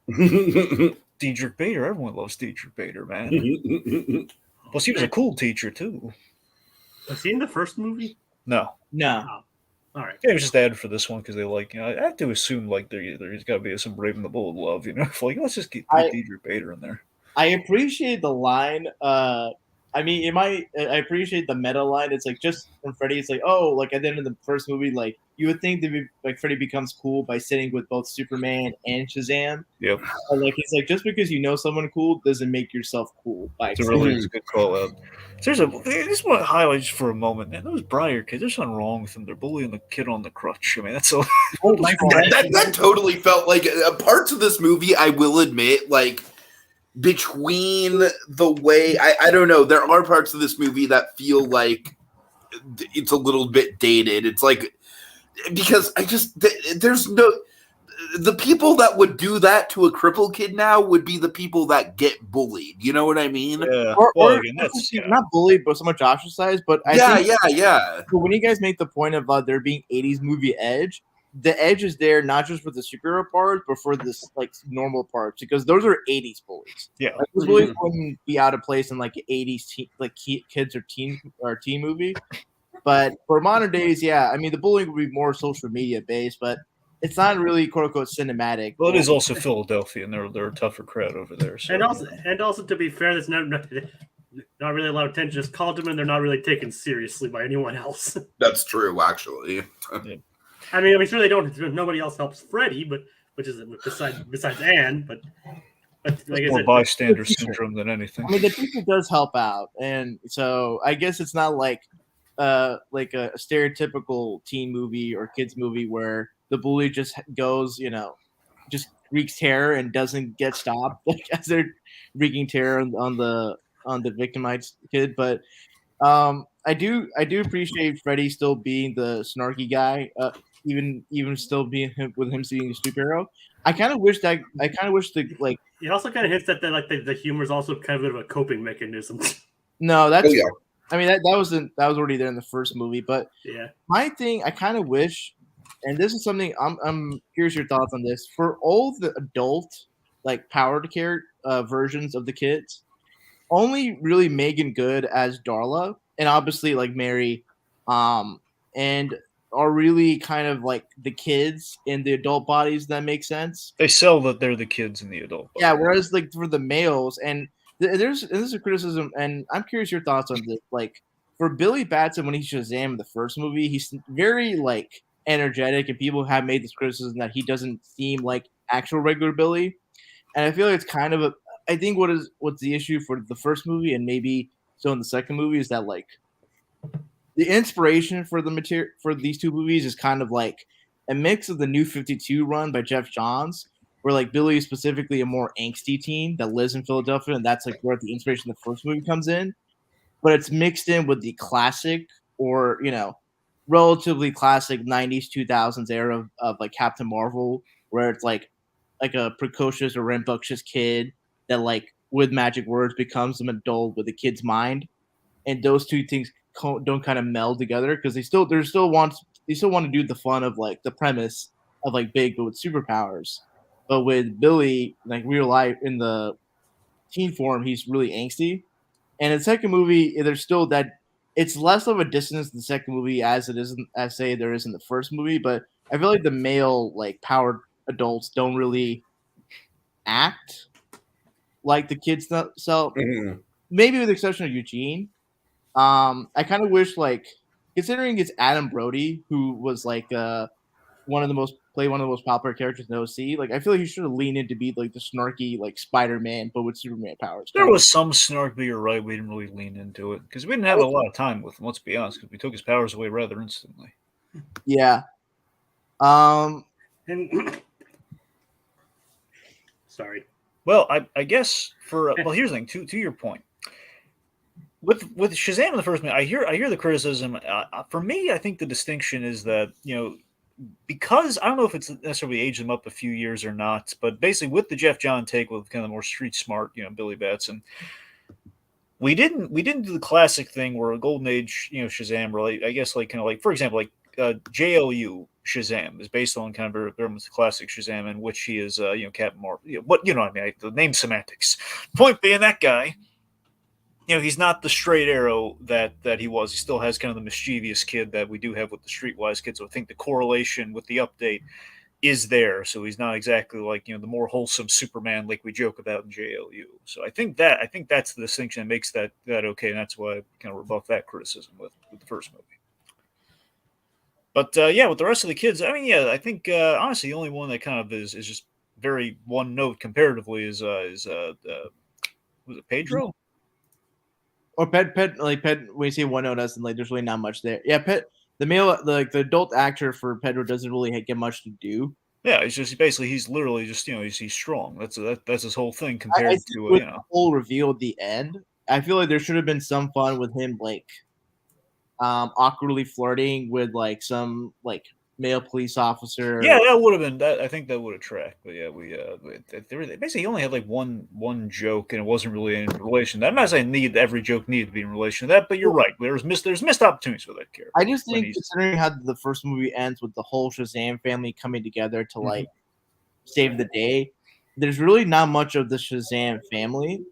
Diedrich Bader. Everyone loves Diedrich Bader, man. Plus, he was a cool teacher, too. Was he in the first movie? No. Oh, all right. Yeah, it was just added for this one because they like, I have to assume like there's got to be some Brave and the Bold love, like let's just get Diedrich Bader in there. I appreciate the line. I appreciate the meta line. It's like just from Freddy, it's like, oh, like at the end of the first movie, like you would think that like Freddy becomes cool by sitting with both Superman and Shazam. Yep. And like it's like just because you know someone cool doesn't make yourself cool. It's a good call out. Seriously, I just want to highlight just for a moment, man. Those Briar kids, there's something wrong with them. They're bullying the kid on the crutch. I mean, that's so. That totally felt like parts of this movie. I will admit, like. Between the way I don't know, there are parts of this movie that feel like it's a little bit dated. It's like because there's no the people that would do that to a crippled kid now would be the people that get bullied. You know what I mean? Yeah. Or again, that's not bullied, but so much ostracized. But I think when you guys make the point of there being 80s movie edge. The edge is there not just for the superhero parts, but for this like normal parts because those are 80s bullies. Yeah, like, those bullies wouldn't be out of place in like 80s kids or teen movie. But for modern days, yeah, I mean the bullying would be more social media based, but it's not really quote unquote cinematic. Well, it is also Philadelphia, and they're a tougher crowd over there. So. And also to be fair, there's not really a lot of attention just called to them, and they're not really taken seriously by anyone else. That's true, actually. Yeah. I mean, I'm sure they don't. Nobody else helps Freddy, but which is besides Anne, but like more bystander syndrome than anything. I mean, the teacher does help out, and so I guess it's not like a stereotypical teen movie or kids movie where the bully just goes, just wreaks terror and doesn't get stopped like as they're wreaking terror on the victimized kid, but. I do appreciate Freddy still being the snarky guy, even still being with him being a superhero. I kind of wish the like. It also kind of hints that the humor is also kind of a coping mechanism. No, that's. I mean that was already there in the first movie, but yeah. My thing, I kind of wish, and this is something I'm curious your thoughts on this for all the adult like powered care versions of the kids. Only really Megan Good as Darla, and obviously like Mary, and are really kind of like the kids in the adult bodies. That makes sense. They sell that they're the kids in the adult. Yeah, whereas like for the males, and there's a criticism, and I'm curious your thoughts on this. Like for Billy Batson when he's Shazam in the first movie, he's very like energetic, and people have made this criticism that he doesn't seem like actual regular Billy. And I feel like it's kind of I think what's the issue for the first movie and maybe so in the second movie is that like the inspiration for the material for these two movies is kind of like a mix of the New 52 run by Jeff Johns, where like Billy is specifically a more angsty teen that lives in Philadelphia, and that's like where the inspiration of the first movie comes in. But it's mixed in with the classic or relatively classic 90s 2000s era of like Captain Marvel, where it's like a precocious or rambunctious kid that like with magic words becomes an adult with a kid's mind, and those two things don't kind of meld together because they still want to do the fun of like the premise of like big but with superpowers, but with Billy like real life in the teen form he's really angsty. And in the second movie there's still that it's less of a dissonance in the second movie as it is as say there is in the first movie, but I feel like the male like powered adults don't really act like the kids so maybe with the exception of Eugene. I kind of wish like considering it's Adam Brody who was like one of the most popular characters in OC. Like I feel like he should have leaned in to be like the snarky like Spider-Man but with Superman powers. There was some snark, but you're right. We didn't really lean into it because we didn't have a lot of time with him. Let's be honest, because we took his powers away rather instantly. Yeah. And sorry. Well, I guess for well, here's the thing. To your point, with Shazam in the first minute, I hear the criticism. For me, I think the distinction is that because I don't know if it's necessarily aged them up a few years or not, but basically with the Jeff John take with kind of the more street smart, Billy Batson, we didn't do the classic thing where a golden age, Shazam, or I guess like for example, like JLU Shazam is based on kind of very much the classic Shazam in which he is, Captain Marvel. What I mean, the name semantics. Point being, that guy, he's not the straight arrow that he was. He still has kind of the mischievous kid that we do have with the Streetwise kid. So I think the correlation with the update is there. So he's not exactly like the more wholesome Superman like we joke about in JLU. So I think that's the distinction that makes that okay, and that's why I kind of rebuff that criticism with the first movie. But with the rest of the kids, I mean, I think honestly the only one that kind of is just very one note comparatively is was it Pedro? Or Pet when you say one note doesn't like there's really not much there. Yeah, the male the adult actor for Pedro doesn't really get much to do. Yeah, he's literally just he's strong. That's his whole thing compared to the whole reveal at the end. I feel like there should have been some fun with him like awkwardly flirting with like some like male police officer. Yeah, that would have been that. I think that would have tracked. But yeah, they basically only had like one joke, and it wasn't really in relation. I'm not saying every joke needed to be in relation to that, but you're right. There's missed opportunities for that character. I just think considering how the first movie ends with the whole Shazam family coming together to like save the day, there's really not much of the Shazam family,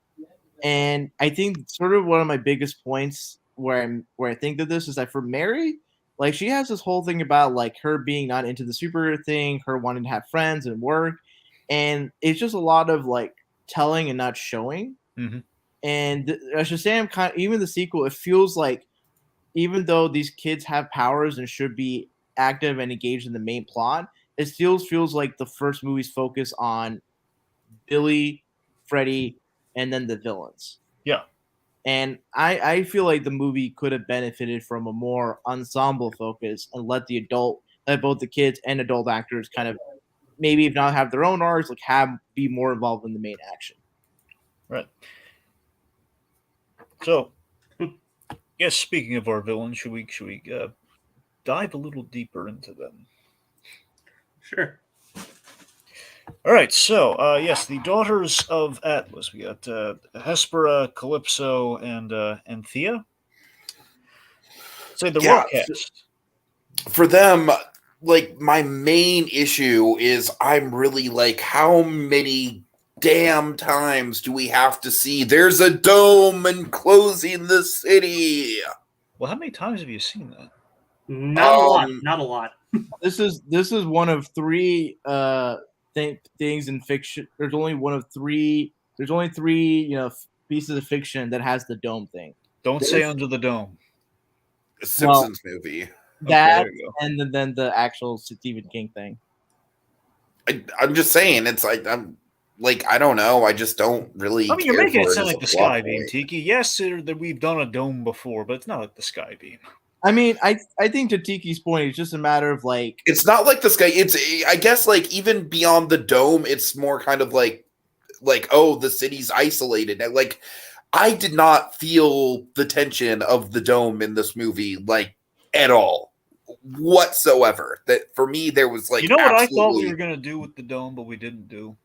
and I think sort of one of my biggest points where I think that this is that for Mary. Like she has this whole thing about like her being not into the superhero thing, her wanting to have friends and work, and it's just a lot of like telling and not showing. Mm-hmm. And Shazam kind of, even the sequel, it feels like even though these kids have powers and should be active and engaged in the main plot, it still feels like the first movie's focus on Billy, Freddy, and then the villains. Yeah. And I feel like the movie could have benefited from a more ensemble focus and let both the kids and adult actors kind of maybe if not have their own arcs, like be more involved in the main action. Right. So, yes. Speaking of our villains, should we dive a little deeper into them? Sure. All right, so yes, the Daughters of Atlas. We got Hespera, Calypso, and Thea. Say the raw cast. For them, like my main issue is I'm really like, how many damn times do we have to see there's a dome enclosing the city? Well, how many times have you seen that? Not a lot. Not a lot. This is one of three things in fiction. There's only one of three. There's only three pieces of fiction that has the dome thing. Don't say Under the Dome. A Simpsons movie. That there you go. and then the actual Stephen King thing. I'm just saying, it's like I'm like I don't know. I just don't really. I mean, you're care making it for sound as like a the plot Skybeam, point. Tiki. Yes, that we've done a dome before, but it's not like the Skybeam. I mean, I think to Tiki's point, it's just a matter of like It's not like the sky. It's I guess like even beyond the dome, it's more kind of like oh, the city's isolated. Like I did not feel the tension of the dome in this movie like at all whatsoever. That for me there was like You know what I thought we absolutely- were going to do with the dome, but we didn't do?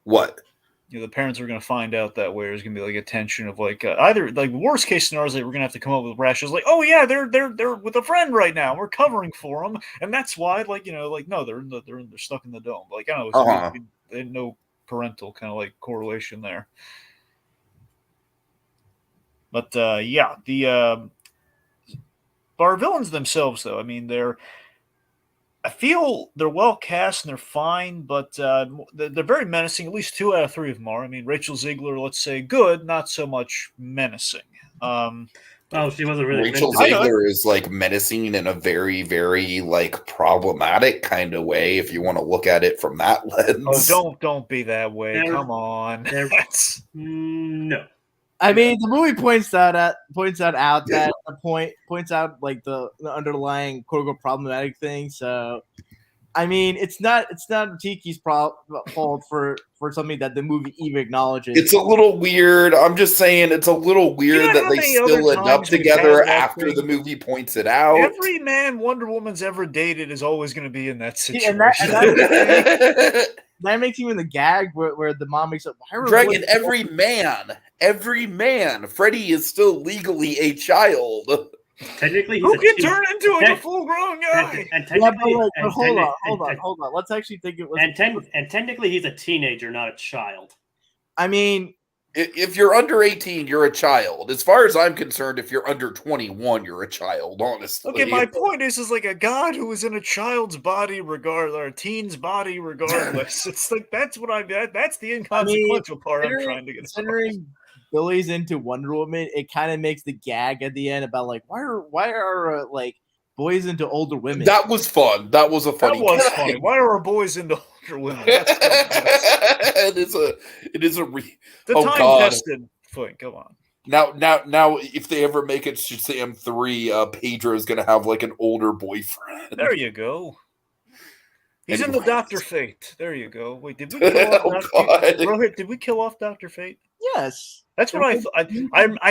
what? The parents are going to find out that way. There's going to be like a tension of like either like worst case scenarios that we're going to have to come up with rashes like, oh yeah, they're with a friend right now. We're covering for them, and that's why no, they're stuck in the dome. Like I don't know, they had no parental kind of like correlation there. But yeah, our villains themselves, though, I mean, I feel they're well cast and they're fine, but they're very menacing. At least 2 out of 3 of them are. I mean, Rachel Ziegler, let's say, good, not so much menacing. She wasn't really. Rachel Ziegler is like menacing in a very, very like problematic kind of way. If you want to look at it from that lens. Oh, don't be that way. Come on. No. I mean, the movie points out that points out like the underlying quote unquote problematic thing. So, I mean, it's not Tiki's fault for something that the movie even acknowledges. It's a little weird. I'm just saying, it's a little weird that they still end up together after the movie points it out. Every man Wonder Woman's ever dated is always going to be in that situation. That makes even the gag where the mom makes up. Dragon, every man, Freddy is still legally a child. Technically, who can turn into a full-grown guy? But hold on. Let's actually think it was. And technically, he's a teenager, not a child. I mean, if you're under 18, you're a child. As far as I'm concerned, if you're under 21, you're a child, honestly. Okay, my point is like a god who is in a child's body or a teen's body regardless. It's like that's the inconsequential part I'm trying to get considering Billy's into Wonder Woman, it kind of makes the gag at the end about like why are like boys into older women. That was fun. That was a funny. That was funny. Why are our boys into older women? That's it is a the time-tested thing. Come on. Now, if they ever make it Shazam 3, Pedro is going to have like an older boyfriend. There you go. He's in the Dr. Fate. There you go. Wait, did we kill off Rohit, did we kill off Dr. Fate? Yes. That's what I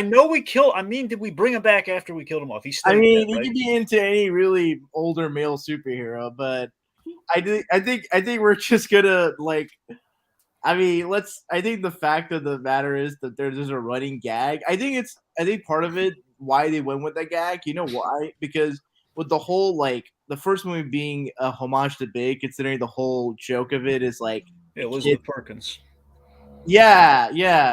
know we killed. I mean, did we bring him back after we killed him off? He's still dead, he right? could be into any really older male superhero, but I think we're just gonna like. I think the fact of the matter is that there's a running gag. I think part of it why they went with that gag. You know why? Because with the whole like the first movie being a homage to Big, considering the whole joke of it is like Elizabeth Perkins. Yeah,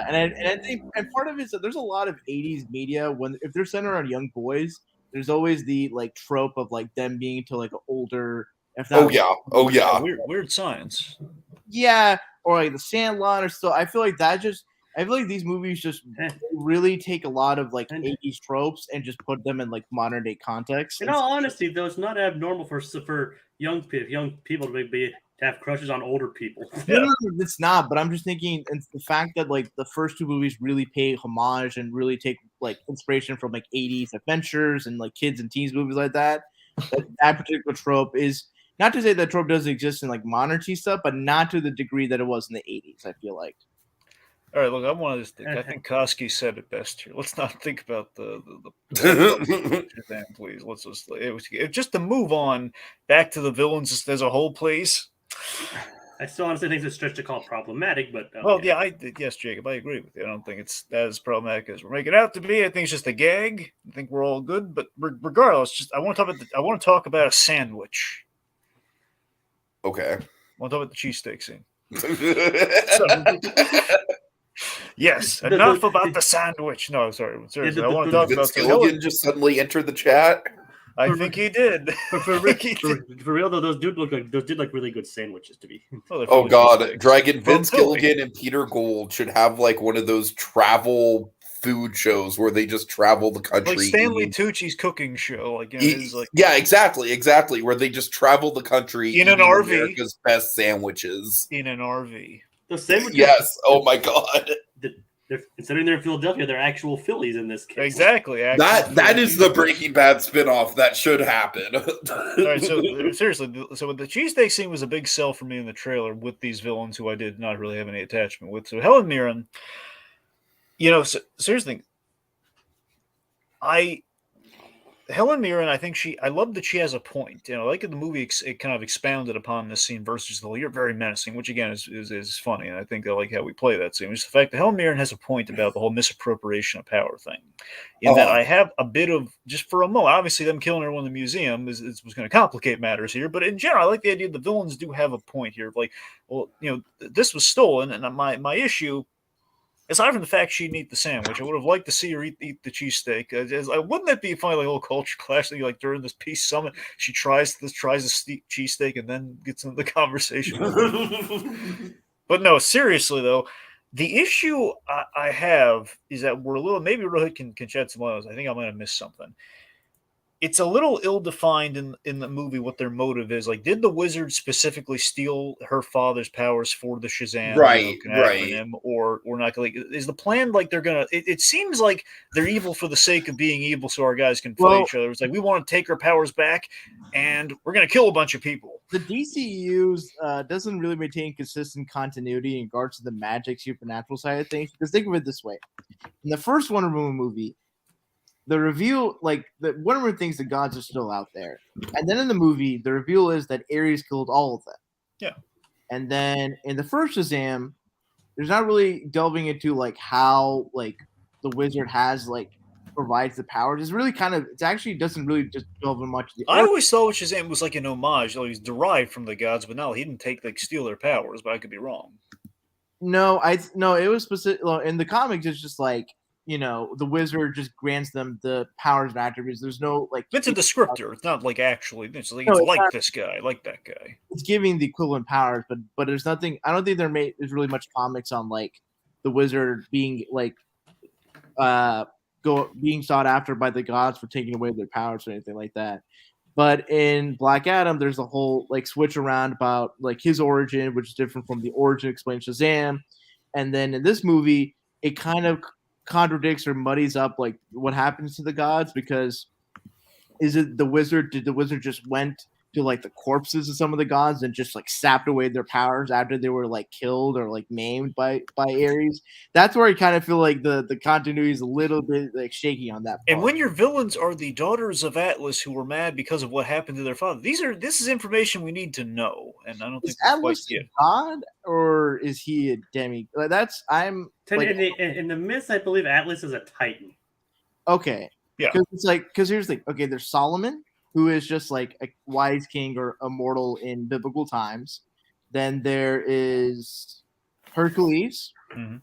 and I think part of it is that there's a lot of '80s media if they're centered around young boys, there's always the like trope of like them being into like an older. If not, Weird Science. Yeah, or like the Sandlot or so. I feel like these movies just really take a lot of like '80s tropes and just put them in like modern day context. In all honesty, though, it's not abnormal for young people to have crushes on older people. No, it's not. But I'm just thinking, and the fact that like the first 2 movies really pay homage and really take like inspiration from like '80s adventures and like kids and teens movies like that. That particular trope is not to say that trope doesn't exist in like modern tea stuff, but not to the degree that it was in the '80s. I feel like. All right, look, I think Koski said it best here. Let's not think about the please. Let's just to move on back to the villains as a whole, please. I still honestly think it's a stretch to call it problematic, but yes, Jacob, I agree with you. I don't think it's as problematic as we're making it out to be. I think it's just a gag. I think we're all good, but regardless, I want to talk about a sandwich. Okay. I want to talk about the cheesesteak scene. Yes, enough about the sandwich. No, sorry. Seriously, I want to talk about Skilligan just suddenly entered the chat. I think he did. For real though, those did look really good sandwiches to me. Well, Oh God, Philly Dragon from Vince Philly. Gilligan and Peter Gould should have like one of those travel food shows where they just travel the country. Like Stanley eating- Tucci's cooking show. Like, you know, his, like, Yeah, exactly. Where they just travel the country In an eating RV. America's best sandwiches. in an RV. Those sandwiches, Yes. Oh my God. considering they're in Philadelphia, they're actual Phillies in this case. Exactly. That is the Breaking Bad spinoff that should happen. All right, so seriously, so the cheesesteak scene was a big sell for me in the trailer with these villains who I did not really have any attachment with. So Helen Mirren, you know, seriously, Helen Mirren, I love that she has a point. You know, like in the movie, it kind of expounded upon this scene versus the "you're very menacing," which again is funny, and I think I like how we play that scene. Just the fact that Helen Mirren has a point about the whole misappropriation of power thing. In that I have a bit of, just for a moment, obviously them killing everyone in the museum was going to complicate matters here, but in general, I like the idea the villains do have a point here. Like, well, you know, this was stolen, and my issue. Aside from the fact she didn't eat the sandwich, I would have liked to see her eat the cheesesteak. Wouldn't that be funny, like a little culture clash? Like during this peace summit, she tries the cheesesteak and then gets into the conversation. But no, seriously though, the issue I have is that we're a little. Maybe Rohit can shed some light. I think I might have missed something. It's a little ill-defined in the movie what their motive is. Like, did the wizard specifically steal her father's powers for the Shazam acronym, or not? Like, is the plan like they're gonna? It seems like they're evil for the sake of being evil, so our guys can fight each other. It's like we want to take our powers back, and we're gonna kill a bunch of people. The DCEU doesn't really maintain consistent continuity in regards to the magic supernatural side of things. Because think of it this way: in the first Wonder Woman movie, the reveal, like the Wonder Woman thinks the gods are still out there, and then in the movie, the reveal is that Ares killed all of them. Yeah, and then in the first Shazam, there's not really delving into like how like the wizard has like provides the powers. It's really kind of, it actually doesn't really just delve in much. I always thought Shazam was like an homage. Like, he's derived from the gods, but no, he didn't steal their powers. But I could be wrong. No, it was specific in the comics. It's just like, you know, the wizard just grants them the powers and attributes. There's no like. It's a descriptor. It's not like actually. It's like this guy, like that guy. It's giving the equivalent powers, but there's nothing. I don't think there's really much comics on like the wizard being like being sought after by the gods for taking away their powers or anything like that. But in Black Adam, there's a whole like switch around about like his origin, which is different from the origin explained Shazam. And then in this movie, it kind of contradicts or muddies up like what happens to the gods, because did the wizard just went to like the corpses of some of the gods and just like sapped away their powers after they were like killed or like maimed by Ares? That's where I kind of feel like the continuity is a little bit like shaky on that part. And when your villains are the daughters of Atlas who were mad because of what happened to their father, this is information we need to know. And I don't think Atlas a god, or is he a demi? That's in the myths, I believe Atlas is a Titan. Okay. Yeah. Because here's the thing. Okay, there's Solomon, who is just like a wise king or immortal in biblical times. Then there is Hercules,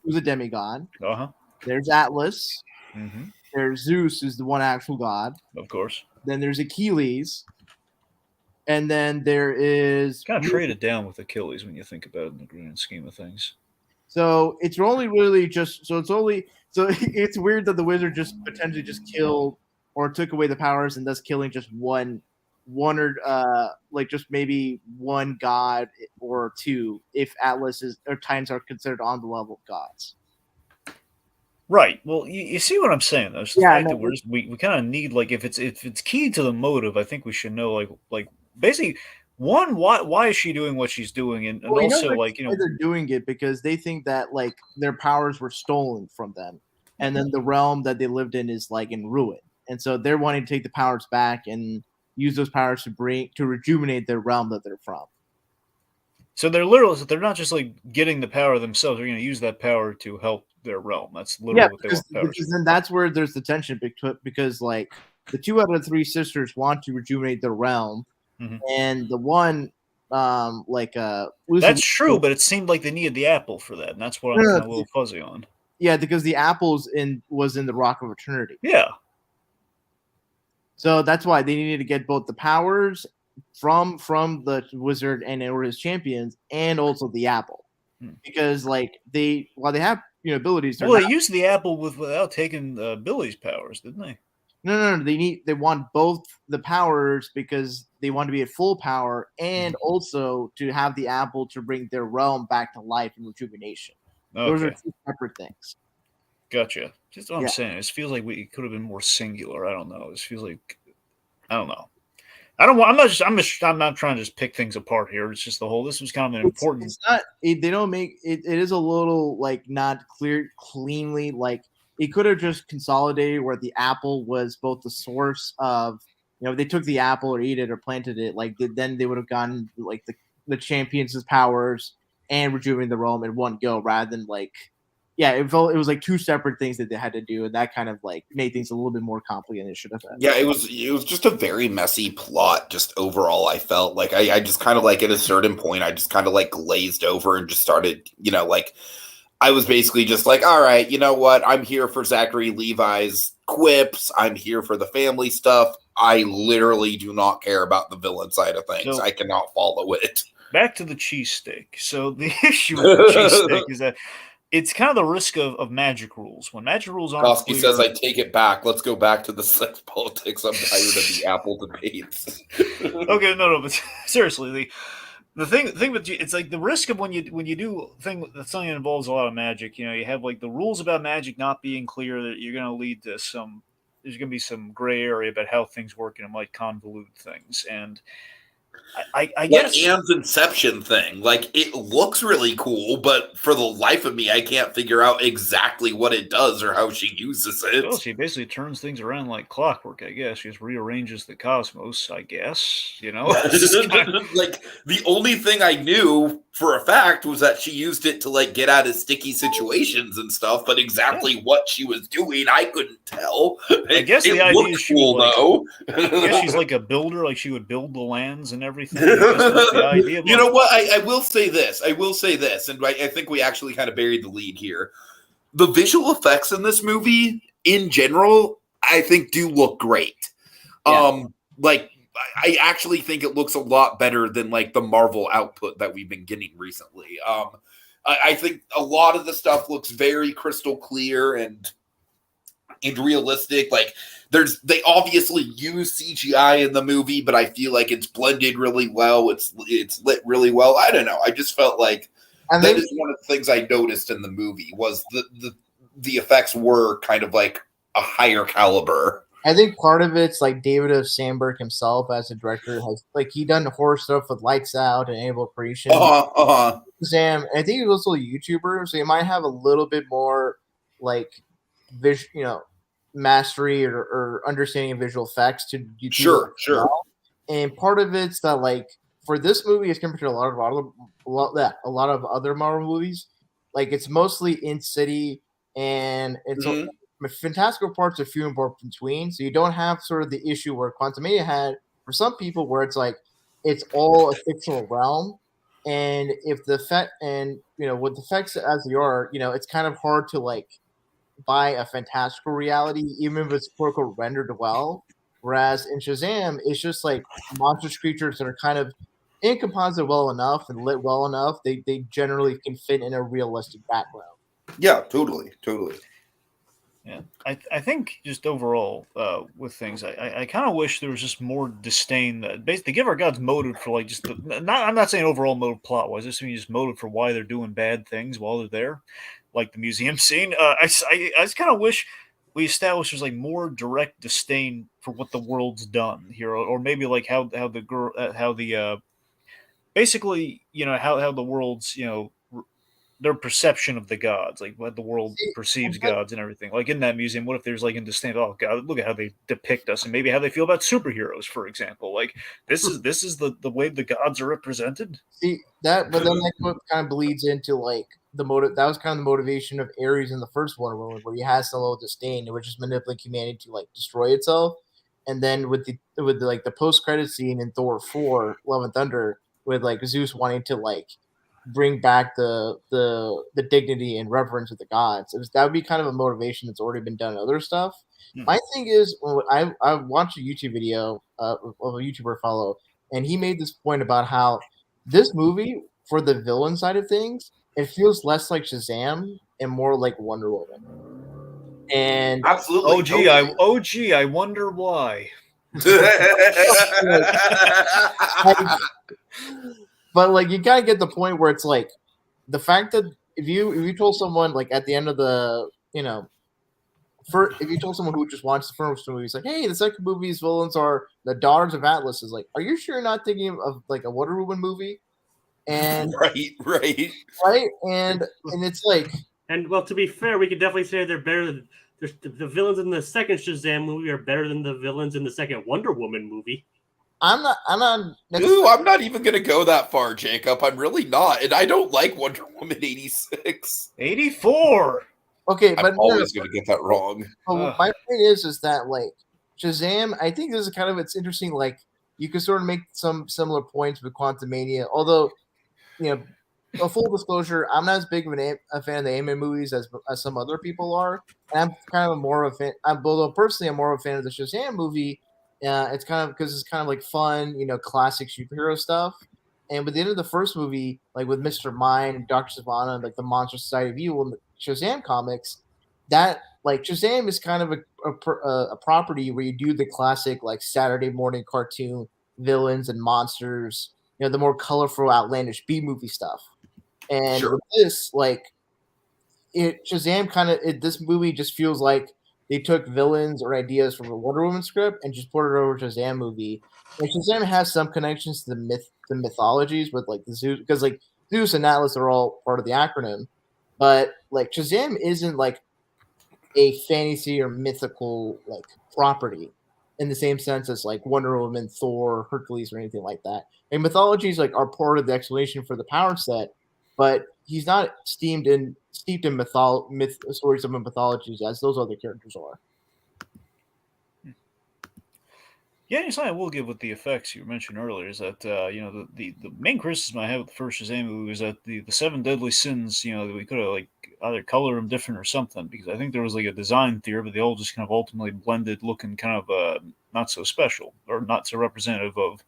who's a demigod. Uh-huh. There's Atlas. Mm-hmm. There's Zeus, who's the one actual god. Of course. Then there's Achilles. And then there is... Kind of traded down with Achilles when you think about it in the grand scheme of things. So it's only really just... So it's weird that the wizard just potentially just killed or took away the powers and thus killing just one or like just maybe one god or two if Atlas or Titans are considered on the level of gods. Right. Well, you see what I'm saying though. The fact that we kind of need, like, if it's key to the motive, I think we should know like basically one, why is she doing what she's doing, and also like, you know, they're doing it because they think that like their powers were stolen from them, and then the realm that they lived in is like in ruin. And so they're wanting to take the powers back and use those powers to rejuvenate their realm that they're from. So they're not just like getting the power themselves. They're going to use that power to help their realm. That's literally what they want. Because then that's where there's the tension, because like the 2 out of the 3 sisters want to rejuvenate their realm, and the one that's true, but it seemed like they needed the apple for that, and that's what I'm a little fuzzy on. Yeah, because the apples was in the Rock of Eternity. Yeah. So that's why they needed to get both the powers from the wizard and or his champions, and also the apple, because like while they have abilities, Well, they used the apple without taking Billy's powers, didn't they? No. They want both the powers because they want to be at full power, and also to have the apple to bring their realm back to life and rejuvenation. Okay. Those are two separate things. Gotcha. Just what I'm saying. It feels like it could have been more singular. I don't know. It feels like I don't know. I'm not trying to just pick things apart here. It's just this was kind of an important. It's not. They don't make it. It is a little like not cleanly. Like it could have just consolidated where the apple was both the source of. They took the apple or eat it or planted it. Like then they would have gotten like the champions' powers and rejuvenating the realm in one go, rather than like. Yeah, it was like two separate things that they had to do, and that kind of like made things a little bit more complicated than it should have been. Yeah, it was just a very messy plot. Just overall, I felt like I just kind of like at a certain point, I just kind of like glazed over and just started, like I was basically just like, all right, you know what? I'm here for Zachary Levi's quips. I'm here for the family stuff. I literally do not care about the villain side of things. So, I cannot follow it. Back to the cheesesteak. So the issue with the cheesesteak is that it's kind of the risk of magic rules. When magic rules aren't Kowski clear, says, I take it back. Let's go back to the sex politics. I'm tired of the apple debates. Okay, no, but seriously, the thing with it's like the risk of when you do something that involves a lot of magic. You have like the rules about magic not being clear, that you're going to lead to there's going to be some gray area about how things work, and it might convolute things. And I guess Anne's Inception thing, like it looks really cool, but for the life of me, I can't figure out exactly what it does or how she uses it. Well, she basically turns things around like clockwork, I guess. She just rearranges the cosmos, I guess. Like the only thing I knew for a fact was that she used it to like get out of sticky situations and stuff, but exactly what she was doing, I couldn't tell. I guess the idea is she cool, though. I guess she's like a builder, like she would build the lands and everything. That's the idea. You know what? I will say this. And I think we actually kind of buried the lead here. The visual effects in this movie, in general, I think do look great. Yeah. Like I actually think it looks a lot better than like the Marvel output that we've been getting recently. I think a lot of the stuff looks very crystal clear and realistic. Like they obviously use CGI in the movie, but I feel like it's blended really well. It's lit really well. I don't know. I just felt like that is one of the things I noticed in the movie was the effects were kind of like a higher caliber. I think part of it's like David F. Sandberg himself as a director has like he done horror stuff with Lights Out and Animal Creation. Sam, I think he was also a YouTuber, so he might have a little bit more like mastery or understanding of visual effects to YouTube. Sure. And part of it's that like for this movie as compared to a lot of other Marvel movies, like it's mostly in city and it's fantastical parts are few and far between, so you don't have sort of the issue where Quantumania had for some people, where it's like it's all a fictional realm, and if the effect and with the effects as they are, it's kind of hard to like buy a fantastical reality, even if it's quote unquote rendered well. Whereas in Shazam, it's just like monstrous creatures that are kind of incomposite well enough and lit well enough. They generally can fit in a realistic background. Yeah, totally. Yeah, I think just overall with things, I kind of wish there was just more disdain. Basically, give our gods motive for like just I'm not saying overall motive plot wise. Just mean just motive for why they're doing bad things while they're there, like the museum scene. I just kind of wish we established there's like more direct disdain for what the world's done here, or maybe like how the girl basically how the world's their perception of the gods, like what the world perceives gods and everything. Like in that museum, what if there's like in disdain? Oh God, look at how they depict us, and maybe how they feel about superheroes, for example. Like this is the way the gods are represented. See that, but then that kind of bleeds into like the motive. That was kind of the motivation of Ares in the first Wonder Woman, where he has some little disdain, and would just manipulate humanity to like destroy itself. And then with the post credit scene in Thor 4: Love and Thunder, with like Zeus wanting to like bring back the dignity and reverence of the gods. That would be kind of a motivation that's already been done in other stuff. My thing is, I watched a YouTube video of a YouTuber I follow, and he made this point about how this movie, for the villain side of things, it feels less like Shazam and more like Wonder Woman. And Absolutely. I wonder why. But like you gotta get the point where it's like the fact that if you told someone like at the end of the if you told someone who just watched the first movie, it's like, hey, the second movie's villains are the Daughters of Atlas, is like, are you sure you're not thinking of like a Wonder Woman movie? And right, and it's like, and well, to be fair, we could definitely say they're better than the villains in the second Shazam movie are better than the villains in the second Wonder Woman movie. I'm not Ooh, I'm not even gonna go that far, Jacob. I'm really not, and I don't like Wonder Woman 86. 84. Okay, but I'm always gonna get that wrong. My point is that like Shazam, I think this is kind of it's interesting. Like you could sort of make some similar points with Quantumania, although a full disclosure, I'm not as big of a fan of the Ant-Man movies as some other people are. And I'm kind of more of a fan. Although personally, I'm more of a fan of the Shazam movie. It's kind of because it's kind of like fun, classic superhero stuff. And with the end of the first movie, like with Mr. Mind, Dr. Savannah, like the Monster Society of Evil, and the Shazam comics, that like Shazam is kind of a property where you do the classic like Saturday morning cartoon villains and monsters, the more colorful, outlandish B movie stuff. And with this, like, Shazam this movie just feels like they took villains or ideas from a Wonder Woman script and just put it over to Shazam movie. And Shazam has some connections to the mythologies with like the Zeus, because like Zeus and Atlas are all part of the acronym, but like Shazam isn't like a fantasy or mythical like property in the same sense as like Wonder Woman, Thor, Hercules, or anything like that. And mythologies like are part of the explanation for the power set, but he's not steeped in stories of mythologies as those other characters are. Yeah, something I will give with the effects you mentioned earlier is that the main criticism I had with the first Shazam movie was that the seven deadly sins, that we could have like either colored them different or something, because I think there was like a design theory, but they all just kind of ultimately blended, looking kind of not so special or not so representative of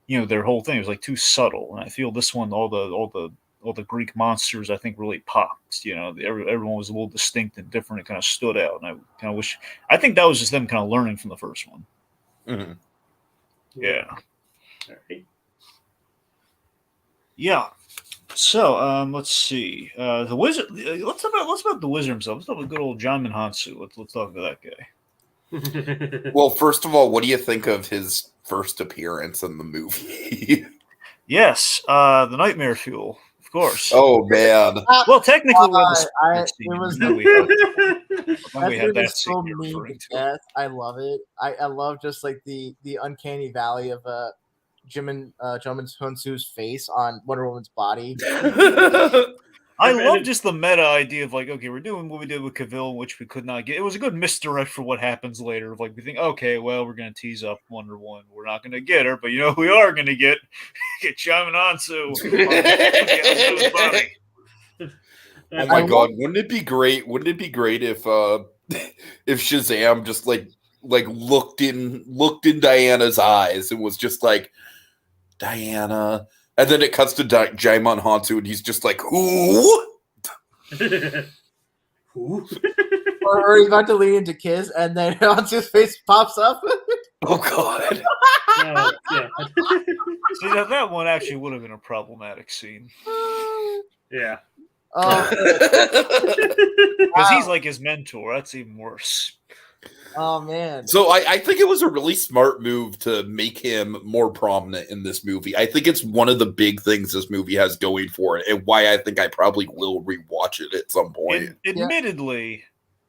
their whole thing. It was like too subtle, and I feel this one, all the Greek monsters, I think really popped. Everyone was a little distinct and different. It kind of stood out, and I kind of wish. I think that was just them kind of learning from the first one. Mm-hmm. Yeah. All right. Yeah. So let's see. The wizard. Let's talk about the wizard himself. Let's talk about good old John Hansu. Let's talk about that guy. Well, first of all, what do you think of his first appearance in the movie? Yes, the nightmare fuel, of course. Oh man. Well, technically, we had that so mean to death. I love it. I love just like the uncanny valley of John Hansu's face on Wonder Woman's body. I love just the meta idea of like, okay, we're doing what we did with Cavill, which we could not get. It was a good misdirect for what happens later. Of like, we think, okay, well, we're going to tease up Wonder Woman. We're not going to get her, but who we are going to get Chaman Hansu. Oh my god, wouldn't it be great? Wouldn't it be great if Shazam just like looked in Diana's eyes and was just like, Diana. And then it cuts to Jaimon Hansu, and he's just like, who? Who? or he's about to lean into kiss, and then Hansu's face pops up. Oh, God. Yeah. See, that one actually would have been a problematic scene. Yeah. Because he's like his mentor. That's even worse. Oh man! So I think it was a really smart move to make him more prominent in this movie. I think it's one of the big things this movie has going for it, and why I think I probably will rewatch it at some point. Admittedly,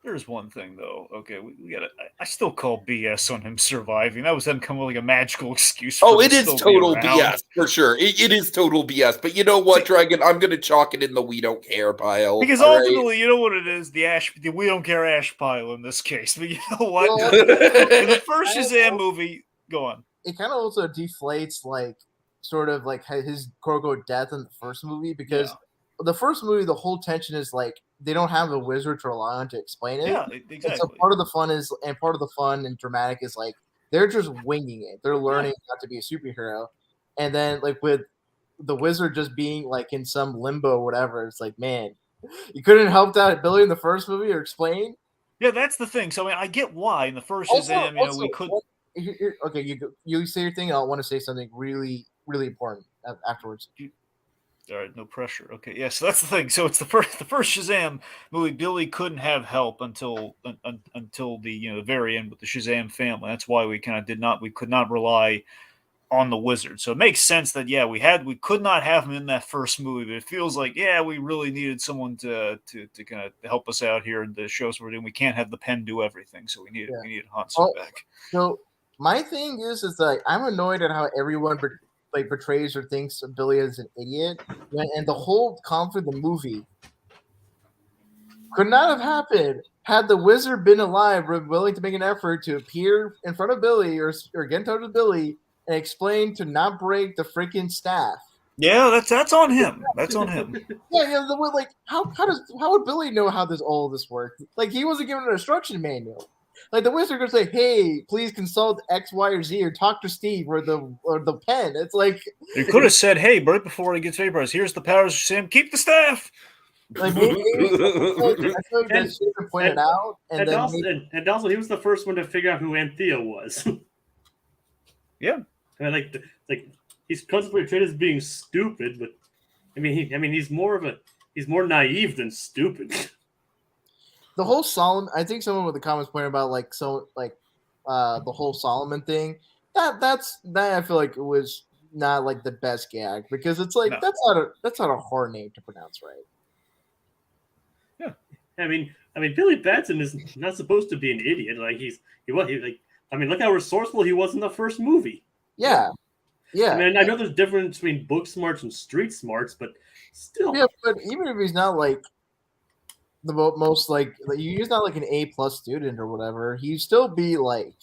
there's one thing though. Okay, we gotta. I still call BS on him surviving. That was them coming with like a magical excuse. Oh, it is total BS for sure. It is total BS. But you know what, Dragon? I'm gonna chalk it in the we don't care pile. Because ultimately, you know what it is? The we don't care ash pile in this case. But you know what? In the first Shazam movie, go on. It kind of also deflates like sort of like his quote unquote death in the first movie, because the first movie, the whole tension is like they don't have a wizard to rely on to explain it. Yeah, And exactly. so part of the fun and dramatic is like they're just winging it. They're learning not to be a superhero, and then like with the wizard just being like in some limbo or whatever, it's like, man, you couldn't help out Billy in the first movie or explain. Yeah, that's the thing. So I mean, I get why in the first Also, Shazam, we could. Okay, you say your thing. I want to say something really really important afterwards. All right, no pressure. Okay, yeah, so that's the thing. So it's the first Shazam movie. Billy couldn't have help until the very end with the Shazam family. That's why we could not rely on the wizard. So it makes sense that we could not have him in that first movie, but it feels like we really needed someone to kind of help us out here in the shows we're doing. We can't have the pen do everything, so we needed Hansu back. So my thing is like I'm annoyed at how everyone portrays or thinks of Billy as an idiot, and the whole conflict of the movie could not have happened had the wizard been alive, willing to make an effort to appear in front of Billy or get in touch with Billy and explain to not break the freaking staff. Yeah, that's on him. That's on him. Like how would Billy know how all this works? Like he wasn't given an instruction manual. Like the wizard could say, "Hey, please consult X, Y, or Z, or talk to Steve or the pen." It's like you could have said, "Hey, right before he gets vaporized, here's the powers of Sam. Keep the staff." Like maybe, I feel like that should have been pointed out, and also he was the first one to figure out who Anthea was. Yeah, I mean, like he's constantly portrayed as being stupid, but I mean he's more naive than stupid. The whole Solomon, I think someone with the comments pointed about the whole Solomon thing. That I feel like it was not like the best gag, because it's like that's not a hard name to pronounce, right? Yeah, I mean Billy Batson is not supposed to be an idiot. Like look how resourceful he was in the first movie. Yeah. I mean, I know there's a difference between book smarts and street smarts, but still. Yeah, but even if he's not like the most he's not like an A+ student or whatever, he'd still be like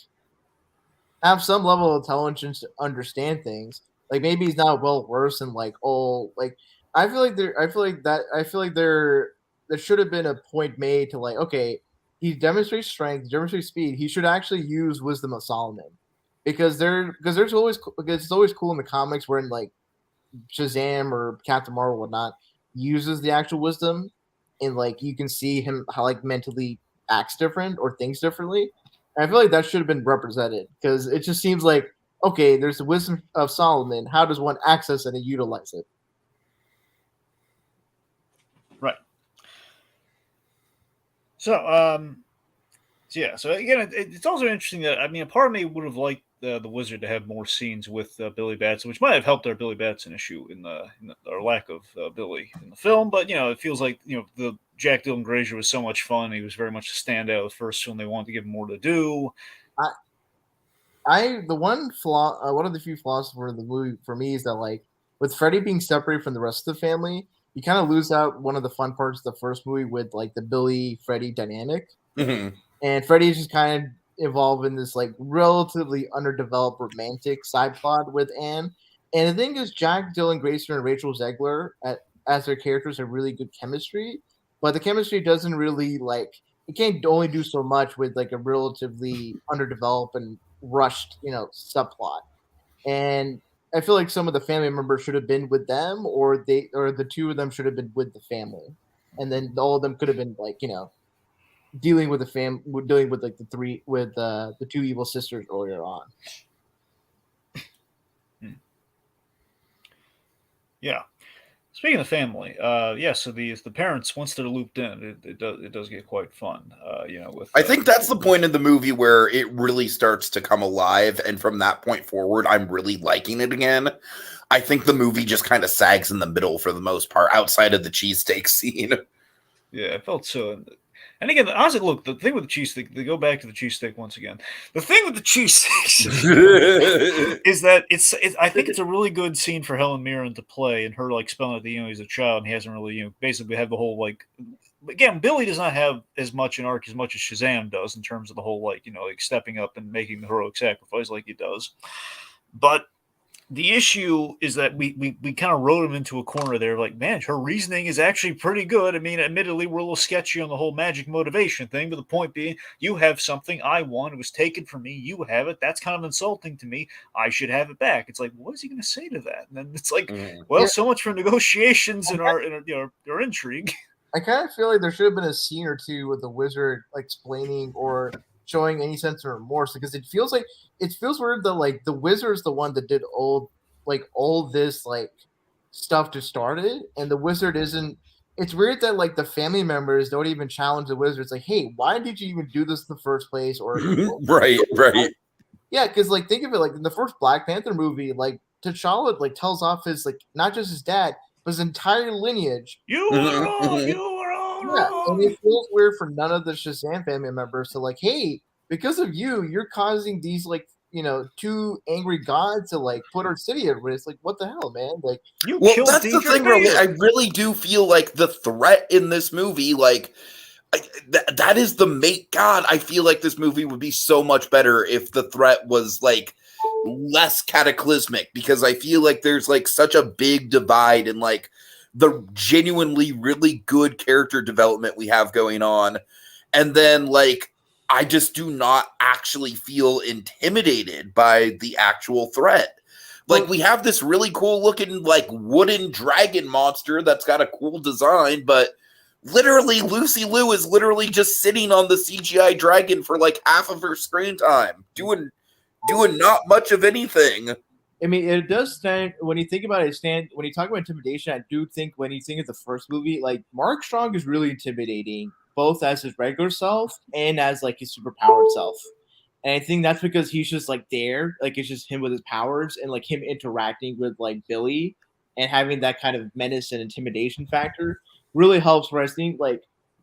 have some level of intelligence to understand things. Like maybe he's not well versed in I feel like there should have been a point made to like, okay, he demonstrates strength, demonstrates speed. He should actually use Wisdom of Solomon, because it's always cool in the comics where like Shazam or Captain Marvel whatnot uses the actual wisdom, and like you can see him how like mentally acts different or thinks differently. And I feel like that should have been represented, because it just seems like, okay, there's the Wisdom of Solomon. How does one access it and utilize it? Right. So, so again, it's also interesting that, I mean, a part of me would have liked the wizard to have more scenes with Billy Batson, which might have helped our Billy Batson issue in our lack of Billy in the film. But it feels like the Jack Dylan Grazer was so much fun. He was very much a standout the first film. They wanted to give him more to do. The one flaw, one of the few flaws for the movie for me is that like with Freddy being separated from the rest of the family, you kind of lose out one of the fun parts of the first movie with like the Billy Freddy dynamic. Mm-hmm. And Freddy is just kind of involved in this like relatively underdeveloped romantic side plot with Anne. And the thing is, Jack Dylan Grazer and Rachel Zegler as their characters have really good chemistry, but the chemistry doesn't really it can't only do so much with like a relatively underdeveloped and rushed subplot. And I feel like some of the family members should have been with them, or the two of them should have been with the family, and then all of them could have been dealing with the two evil sisters earlier on. Yeah. Speaking of family, so the parents, once they're looped in, it does get quite fun. I think that's the point in the movie where it really starts to come alive, and from that point forward, I'm really liking it again. I think the movie just kind of sags in the middle for the most part, outside of the cheesesteak scene. Yeah, I felt so. And again, honestly, look, the thing with the cheesesteak, they go back to the cheesesteak once again. The thing with the cheesesteaks is that I think it's a really good scene for Helen Mirren to play, and her spelling out he's a child and he hasn't really, basically had the whole again, Billy does not have as much an arc as much as Shazam does in terms of the whole stepping up and making the heroic sacrifice like he does. But The issue is that we kind of wrote him into a corner there. Like, man, her reasoning is actually pretty good. I mean, admittedly, we're a little sketchy on the whole magic motivation thing, but the point being, you have something I want. It was taken from me. You have it. That's kind of insulting to me. I should have it back. It's like, what is he going to say to that? And then it's like, well, so much for negotiations and our intrigue. I kind of feel like there should have been a scene or two with the wizard explaining or showing any sense of remorse, because it feels weird that like the wizard's the one that did all this like stuff to start it, and the wizard isn't. It's weird that like the family members don't even challenge the wizard. It's like, hey, why did you even do this in the first place? Or right. Yeah, because like think of it, like in the first Black Panther movie, like T'Challa like tells off his like not just his dad, but his entire lineage. You were wrong. You were all wrong. And it feels weird for none of the Shazam family members to like, hey, because of you, you're causing these like, you know, two angry gods to like put our city at risk. Like, what the hell, man? Like, well, that's the thing. Really, I really do feel like the threat in this movie, like that is the mate god. I feel like this movie would be so much better if the threat was like less cataclysmic, because I feel like there's like such a big divide in like the genuinely really good character development we have going on, and then like I just do not actually feel intimidated by the actual threat. Like, we have this really cool looking like wooden dragon monster that's got a cool design, but literally Lucy Liu is literally just sitting on the CGI dragon for like half of her screen time, doing not much of anything. I mean, it does stand, when you think about it, when you talk about intimidation, I do think when you think of the first movie, like Mark Strong is really intimidating, both as his regular self and as like his superpowered self. And I think that's because he's just like there, like it's just him with his powers and like him interacting with like Billy and having that kind of menace and intimidation factor really helps. Where I think like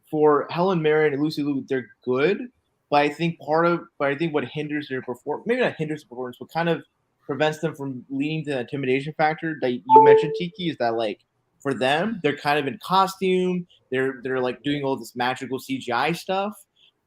for Helen Mirren and Lucy Liu, they're good, but I think what hinders their performance, maybe not hinders the performance, but kind of prevents them from leading to the intimidation factor that you mentioned, Tiki, is that like for them, they're kind of in costume, they're like doing all this magical CGI stuff,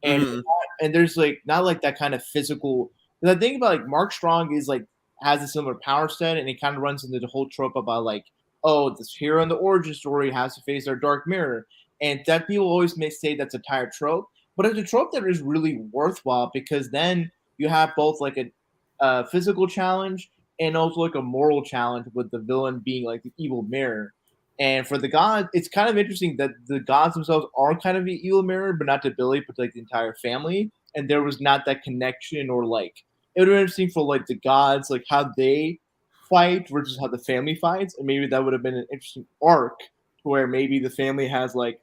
and and there's like not like that kind of physical. The thing about like Mark Strong is like has a similar power set, and it kind of runs into the whole trope about like, oh, this hero in the origin story has to face their dark mirror, and that people always may say that's a tired trope, but it's a trope that is really worthwhile, because then you have both like a physical challenge and also like a moral challenge with the villain being like the evil mirror. And for the gods, it's kind of interesting that the gods themselves are kind of the evil mirror, but not to Billy, but to like the entire family. And there was not that connection, or like it would have been interesting for like the gods, like how they fight versus how the family fights, and maybe that would have been an interesting arc where maybe the family has like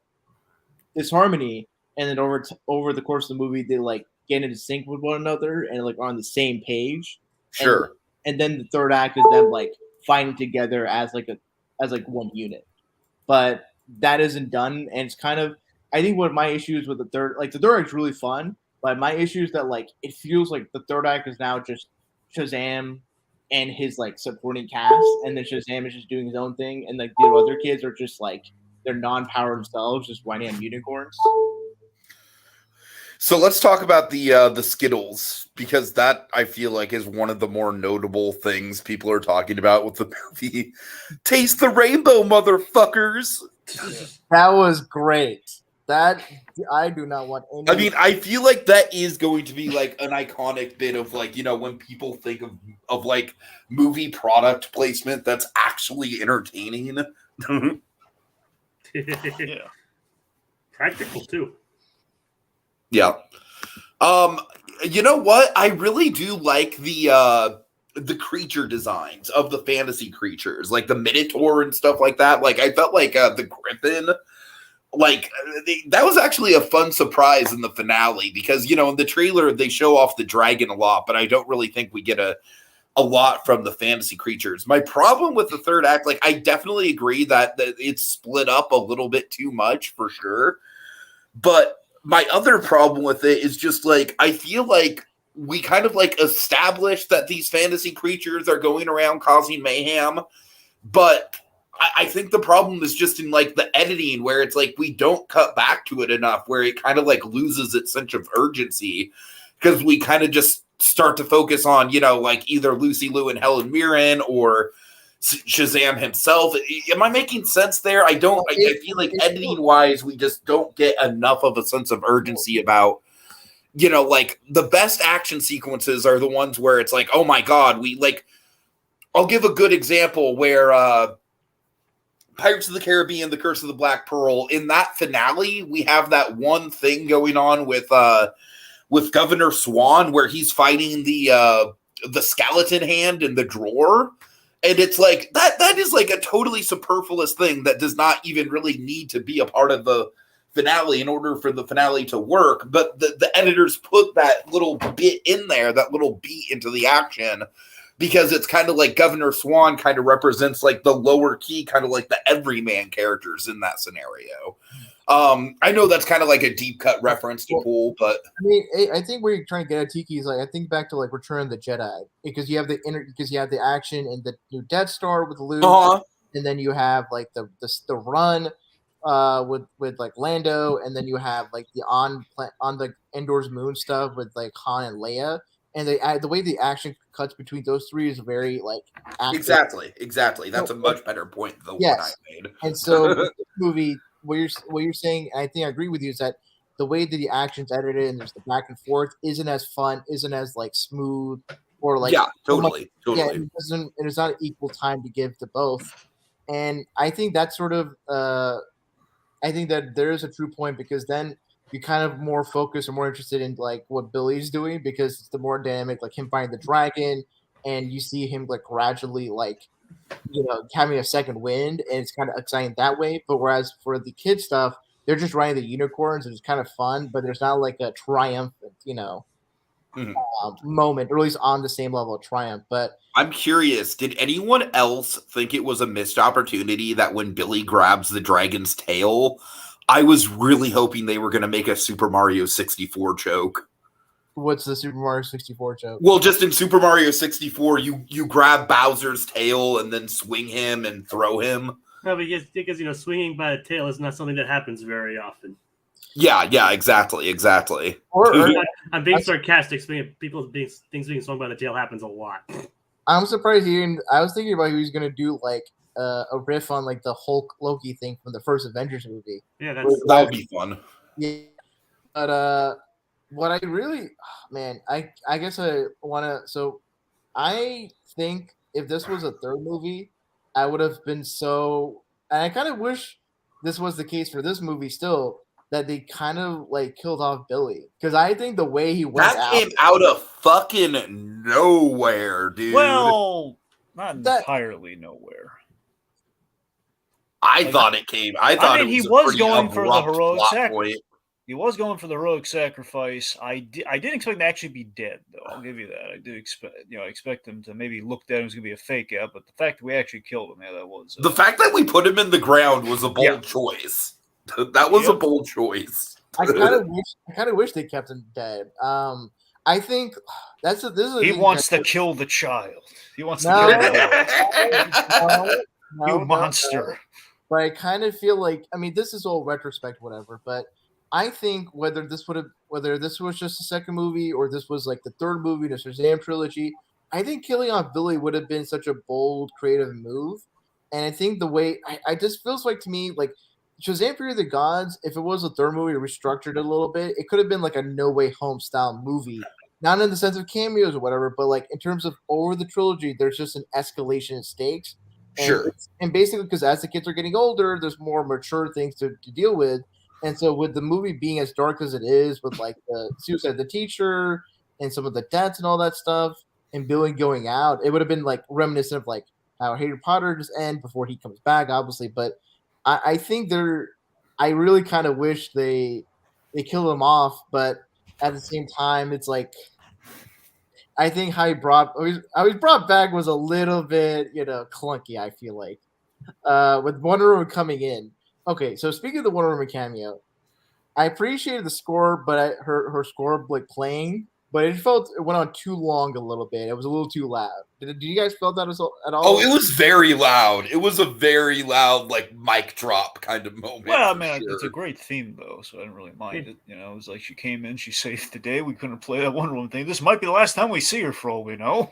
this harmony, and then over the course of the movie they like get into sync with one another and like are on the same page. Sure. And then the third act is them like fighting together as like one unit. But that isn't done, and it's kind of, I think what my issue is with the third act is really fun, but my issue is that like it feels like the third act is now just Shazam and his like supporting cast, and then Shazam is just doing his own thing, and like the other kids are just like they're non-powered themselves, just whining on unicorns. So let's talk about the Skittles, because that I feel like is one of the more notable things people are talking about with the movie. Taste the rainbow, motherfuckers. That was great. That I do not want any. I mean, I feel like that is going to be like an iconic bit of like, you know, when people think of like movie product placement that's actually entertaining. Yeah. Practical too. Yeah. You know what? I really do like the creature designs of the fantasy creatures, like the Minotaur and stuff like that. Like I felt like the Griffin, like that was actually a fun surprise in the finale, because, you know, in the trailer they show off the dragon a lot, but I don't really think we get a lot from the fantasy creatures. My problem with the third act, like I definitely agree that it's split up a little bit too much for sure. But my other problem with it is just like, I feel like we kind of like established that these fantasy creatures are going around causing mayhem, but I think the problem is just in like the editing, where it's like we don't cut back to it enough, where it kind of like loses its sense of urgency, because we kind of just start to focus on, like either Lucy Liu and Helen Mirren or Shazam himself. Am I making sense there? I don't. I feel like editing wise, we just don't get enough of a sense of urgency about, like the best action sequences are the ones where it's like, oh my God, I'll give a good example where Pirates of the Caribbean, The Curse of the Black Pearl, in that finale, we have that one thing going on with Governor Swan where he's fighting the skeleton hand in the drawer. And it's like that is like a totally superfluous thing that does not even really need to be a part of the finale in order for the finale to work. But the editors put that little bit in there, that little beat into the action, because it's kind of like Governor Swan kind of represents like the lower key, kind of like the everyman characters in that scenario. I know that's kind of like a deep cut reference to Pool, but I mean, I think where you're trying to get at, Tiki, is like, I think back to like Return of the Jedi, because you have the action in the new Death Star with Luke, and then you have like the run with like Lando, and then you have like the on the Endor's moon stuff with like Han and Leia, and the way the action cuts between those three is very like active. Exactly. That's a much better point than the one I made. And so this movie, what you're saying, and I think I agree with you, is that the way that the action's edited and there's the back and forth isn't as fun, isn't as like smooth, or like totally. Yeah, it's not equal time to give to both. And I think that's sort of I think that there is a true point, because then you kind of more focus or more interested in like what Billy's doing, because it's the more dynamic, like him finding the dragon, and you see him like gradually like having a second wind, and it's kind of exciting that way. But whereas for the kid stuff, they're just riding the unicorns, and it's kind of fun, but there's not like a triumphant, moment, or at least on the same level of triumph. But I'm curious, did anyone else think it was a missed opportunity that when Billy grabs the dragon's tail, I was really hoping they were going to make a Super Mario 64 joke? What's the Super Mario 64 joke? Well, just in Super Mario 64, you grab Bowser's tail and then swing him and throw him. No, because swinging by the tail is not something that happens very often. Yeah, exactly. I'm being sarcastic. Things being swung by the tail happens a lot. I'm surprised he didn't. I was thinking about he was going to do like a riff on like the Hulk Loki thing from the first Avengers movie. Yeah, that would be fun. Yeah, but what I really, man, I guess I want to. So I think if this was a third movie, I would have been so. And I kind of wish this was the case for this movie still, that they kind of like killed off Billy, because I think the way he went came out of fucking nowhere, dude. Well, not entirely nowhere. I thought it came. I thought he was going for the heroic sacrifice. He was going for the heroic sacrifice. I didn't expect him to actually be dead, though. I'll give you that. I did expect him to maybe look dead. It was going to be a fake out, but the fact that we actually killed him, that was the fact that we put him in the ground was a bold choice. That was a bold choice. I kind of wish they kept him dead. I think he wants to kill the child. He wants to kill the you monster. But I kind of feel like, I mean, this is all retrospect, whatever. But I think whether this was just a second movie or this was like the third movie in the Shazam trilogy, I think killing off Billy would have been such a bold, creative move. And I think the way I just feels like to me like Shazam Fury of the Gods, if it was a third movie restructured a little bit, it could have been like a No Way Home style movie. Not in the sense of cameos or whatever, but like in terms of over the trilogy, there's just an escalation in stakes. And basically, because as the kids are getting older, there's more mature things to deal with. And so with the movie being as dark as it is, with like the suicide of the teacher and some of the deaths and all that stuff, and Billy going out, it would have been like reminiscent of like how Harry Potter just end before he comes back, obviously. But I think I really kind of wish they kill him off, but at the same time, it's like I think how he was brought back was a little bit clunky. I feel like with Wonder Woman coming in. Okay, so speaking of the Wonder Woman cameo, I appreciated the score, but her score like playing but it went on too long a little bit. It was a little too loud. Did you guys feel that at all? Oh, it was very loud. It was a very loud, like mic drop kind of moment. Well, I mean, it's a great theme though, so I didn't really mind it. You know, it was like she came in, she saved the day. We couldn't play that Wonder Woman thing. This might be the last time we see her, for all we know.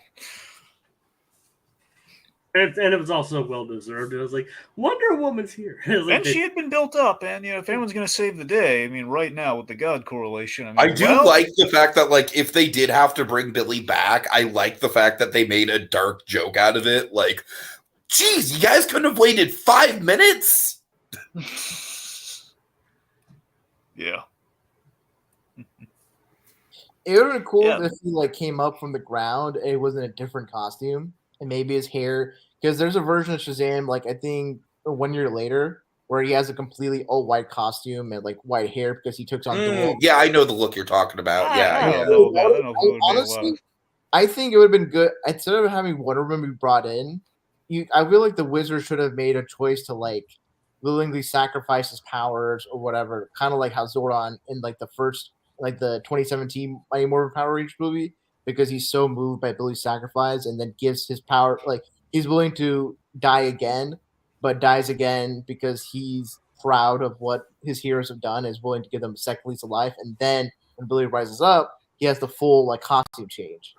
And it was also well deserved. It was like Wonder Woman's here, and she had been built up. And you know, if anyone's going to save the day, I mean, right now with the God correlation, I mean, I do like the fact that, like, if they did have to bring Billy back, I like the fact that they made a dark joke out of it. Like, geez, you guys couldn't have waited 5 minutes. Yeah. It would have been cool if he like came up from the ground and it was in a different costume, and maybe his hair. Because there's a version of Shazam, like I think 1 year later, where he has a completely all white costume and like white hair because he took on the Yeah, I know the look you're talking about. Honestly, I think it would have been good instead of having Wonder Woman be brought in. I feel like the Wizard should have made a choice to like willingly sacrifice his powers or whatever, kind of like how Zordon in like the first, like the 2017 Mighty Morphin Power Rangers movie, because he's so moved by Billy's sacrifice and then gives his power, like he's willing to die again, but dies again because he's proud of what his heroes have done, is willing to give them a second lease of life, and then when Billy rises up, he has the full like costume change.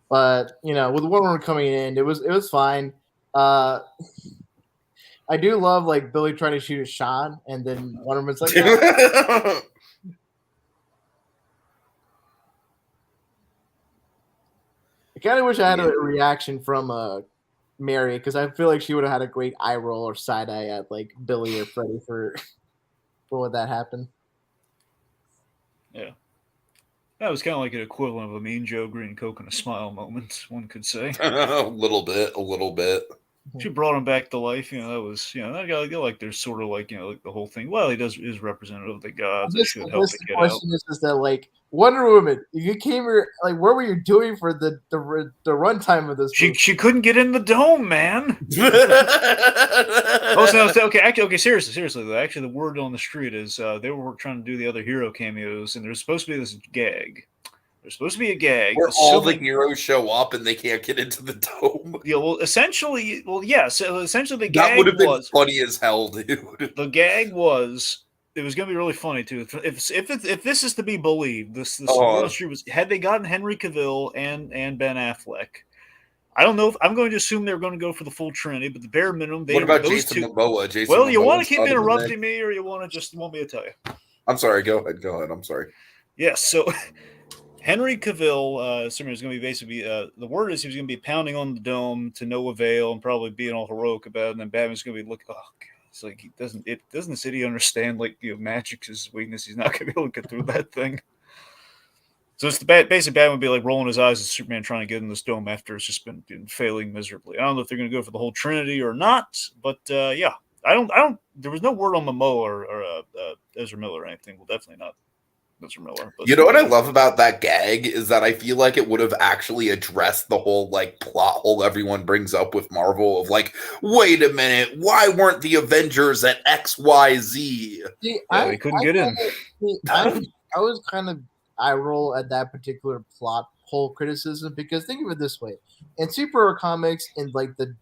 But you know, with Wonder Woman coming in, it was fine. I do love like Billy trying to shoot at Sean, and then Wonder Woman's like, "No." I kind of wish I had a reaction from Mary, because I feel like she would have had a great eye roll or side eye at like Billy or Freddy for what that happened. Yeah. That was kind of like an equivalent of a Mean Joe Green Coke and a smile moment, one could say. a little bit. She brought him back to life. You know, that was, you know, that guy, like, there's sort of like, you know, like the whole thing. Well, he is representative of the gods. That should help the kid out. The question is that, like, Wonder Woman, if you came here, like, what were you doing for the runtime of this movie? She couldn't get in the dome, man. Okay, seriously, though. Actually, the word on the street is they were trying to do the other hero cameos, and there's supposed to be this gag. There's supposed to be a gag where all the heroes show up and they can't get into the dome. Yeah, well, essentially, the gag that would have been funny as hell, dude. The gag was, it was going to be really funny too. If this is to be believed, this was, had they gotten Henry Cavill and Ben Affleck, I don't know if I'm going to assume they're going to go for the full Trinity, but the bare minimum. What about Jason Momoa? You want to keep interrupting me, or you want me to tell you? I'm sorry. Go ahead. I'm sorry. Yes. So. Henry Cavill, is going to be basically, the word is he was going to be pounding on the dome to no avail and probably being all heroic about it. And then Batman's going to be looking, oh, God. It's like, doesn't the city understand, like, you know, magic's his weakness? He's not going to be able to get through that thing. So it's basically Batman would be like rolling his eyes at Superman trying to get in this dome after it's just been failing miserably. I don't know if they're going to go for the whole Trinity or not, but yeah, there was no word on Momoa or Ezra Miller or anything. Well, definitely not. Miller, you know what I love about that gag is that I feel like it would have actually addressed the whole like plot hole everyone brings up with Marvel of like, wait a minute, why weren't the Avengers at XYZ? They couldn't get in. I was kind of eye roll at that particular plot hole criticism, because think of it this way: in superhero comics, in the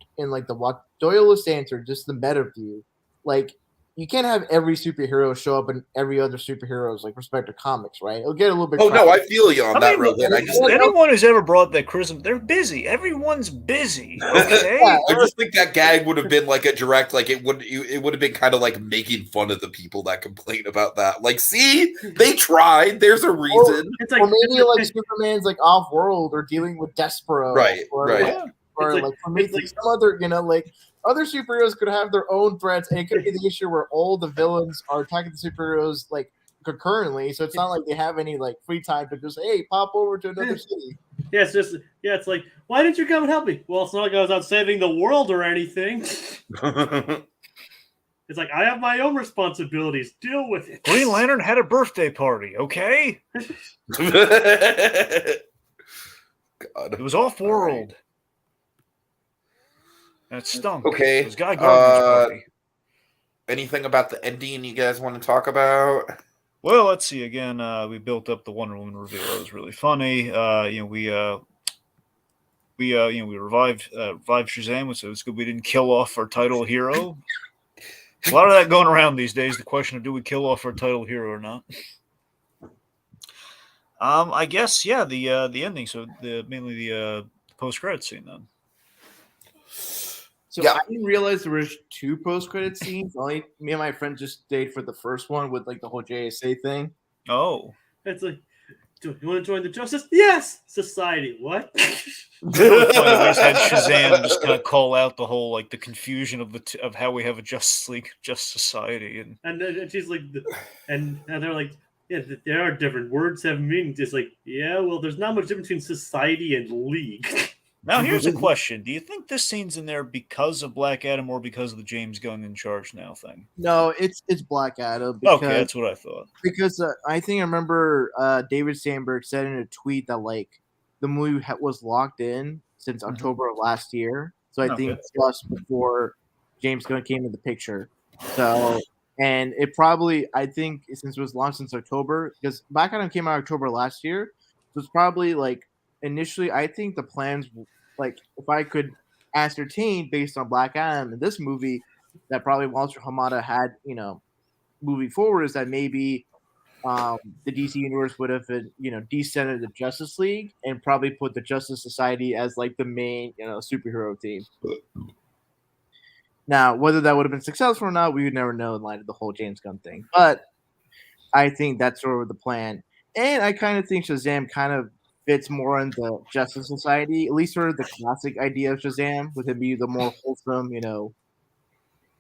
what Doyle is answer, just the meta view, like. You can't have every superhero show up in every other superhero's like respective comics, right? It'll get a little bit. Oh no, I feel you on that, Rohith. Anyone who's ever brought that criticism, they're busy. Everyone's busy. Okay. I just think that gag would have been like a direct, like it would have been kind of like making fun of the people that complain about that. Like, see, they tried. There's a reason. Or maybe like Superman's like off world or dealing with Despero, right? Or like for me, some other, you know, like. Other superheroes could have their own threats, and it could be the issue where all the villains are attacking the superheroes like concurrently. So it's not like they have any like free time to just hey, pop over to another city. Yeah, it's like, why didn't you come and help me? Well, it's not like I was out saving the world or anything. It's like I have my own responsibilities. Deal with it. Green Lantern had a birthday party. Okay. God. It was off-world. That stunk. Okay. It was Guy Gardner's party. Anything about the ending you guys want to talk about? Well, let's see. Again, we built up the Wonder Woman reveal. That was really funny. We revived Shazam, so it's good we didn't kill off our title hero. A lot of that going around these days. The question of do we kill off our title hero or not? I guess the ending. So mainly the post credit scene then. So I didn't realize there was 2 post-credit scenes. Only me and my friend just stayed for the first one with like the whole JSA thing. Oh, It's like, do you want to join the Justice? Yes. Society. What? really funny. We just had Shazam just kind of call out the whole like the confusion of of how we have a Justice League, Just Society, And she's like, and they're like, yeah, there are different words have meanings. It's like, yeah, well, there's not much difference between society and league. Now, here's a question. Do you think this scene's in there because of Black Adam or because of the James Gunn in charge now thing? No, it's Black Adam. Because, okay, that's what I thought. Because I think I remember David Sandberg said in a tweet that like the movie was locked in since October of last year. So I think just before James Gunn came into the picture. So and it probably I think since it was launched since October because Black Adam came out October last year, so it's probably like initially I think the plans like if I could ascertain based on Black Adam in this movie that probably Walter Hamada had moving forward is that maybe the DC universe would have been descended the Justice League and probably put the Justice Society as like the main superhero team. Now whether that would have been successful or not we would never know in light of the whole James Gunn thing, but I think that's sort of the plan. And I kind of think Shazam kind of fits more in the Justice Society, at least sort of the classic idea of Shazam, with him being the more wholesome,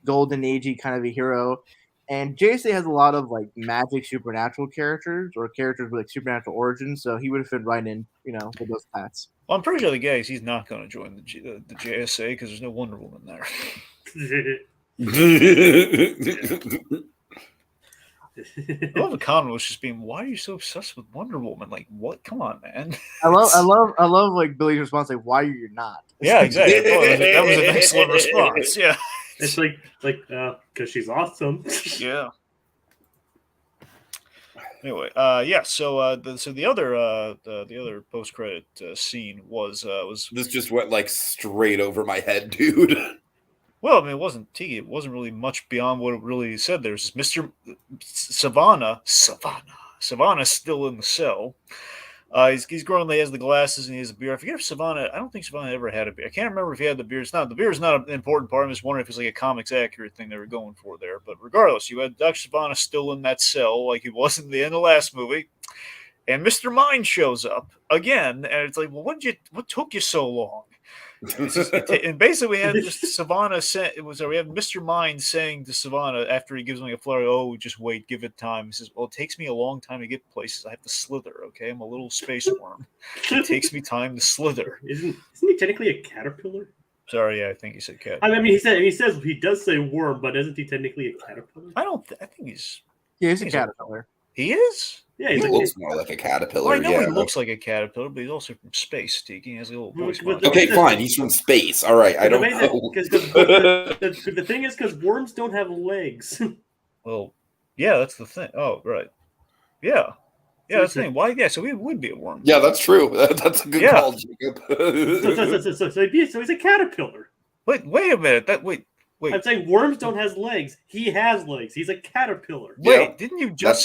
golden agey kind of a hero. And JSA has a lot of like magic supernatural characters or characters with like supernatural origins, so he would have fit right in, with those paths. Well, I'm pretty sure the guy is he's not going to join the JSA because there's no Wonder Woman there. I love the comment was just being, why are you so obsessed with Wonder Woman? Like, what? Come on, man. I love like Billy's response, like, why are you not? Yeah, exactly. That was an excellent response. Yeah. It's like, because she's awesome. Yeah. Anyway, So the other post credit scene was this just went like straight over my head, dude. Well, I mean, it wasn't Tiki. It wasn't really much beyond what it really said. There's Mr. Savannah still in the cell. He's grown. He has the glasses and he has a beard. I forget if Savannah. I don't think Savannah ever had a beard. I can't remember if he had the beard. The beard is not an important part. I'm just wondering if it's like a comics accurate thing they were going for there. But regardless, you had Dr. Savannah still in that cell like he was in the end of the last movie, and Mr. Mind shows up again, and it's like, well, what took you so long? And basically, we had just Savannah we have Mr. Mind saying to Savannah after he gives him like a flurry, "Oh, just wait, give it time." He says, "Well, it takes me a long time to get places. I have to slither. Okay, I'm a little space worm. It takes me time to slither." Isn't he technically a caterpillar? Sorry, I think he said cat. I mean, he does say worm, but isn't he technically a caterpillar? I think he's a caterpillar. He is. Yeah, he looks more like a caterpillar. Well, I know he looks like a caterpillar, but he's also from space. Tiki has a little voice. Okay, fine. He's from space. All right, I don't know. The thing is, because worms don't have legs. Well, yeah, that's the thing. Oh, right. Yeah. Yeah, that's the thing. Why? Yeah, so he would be a worm. Yeah, that's true. That's a good call, Jacob. So he's a caterpillar. Wait a minute. Wait. I'm saying worms don't have legs. He has legs. He's a caterpillar. Wait, didn't you just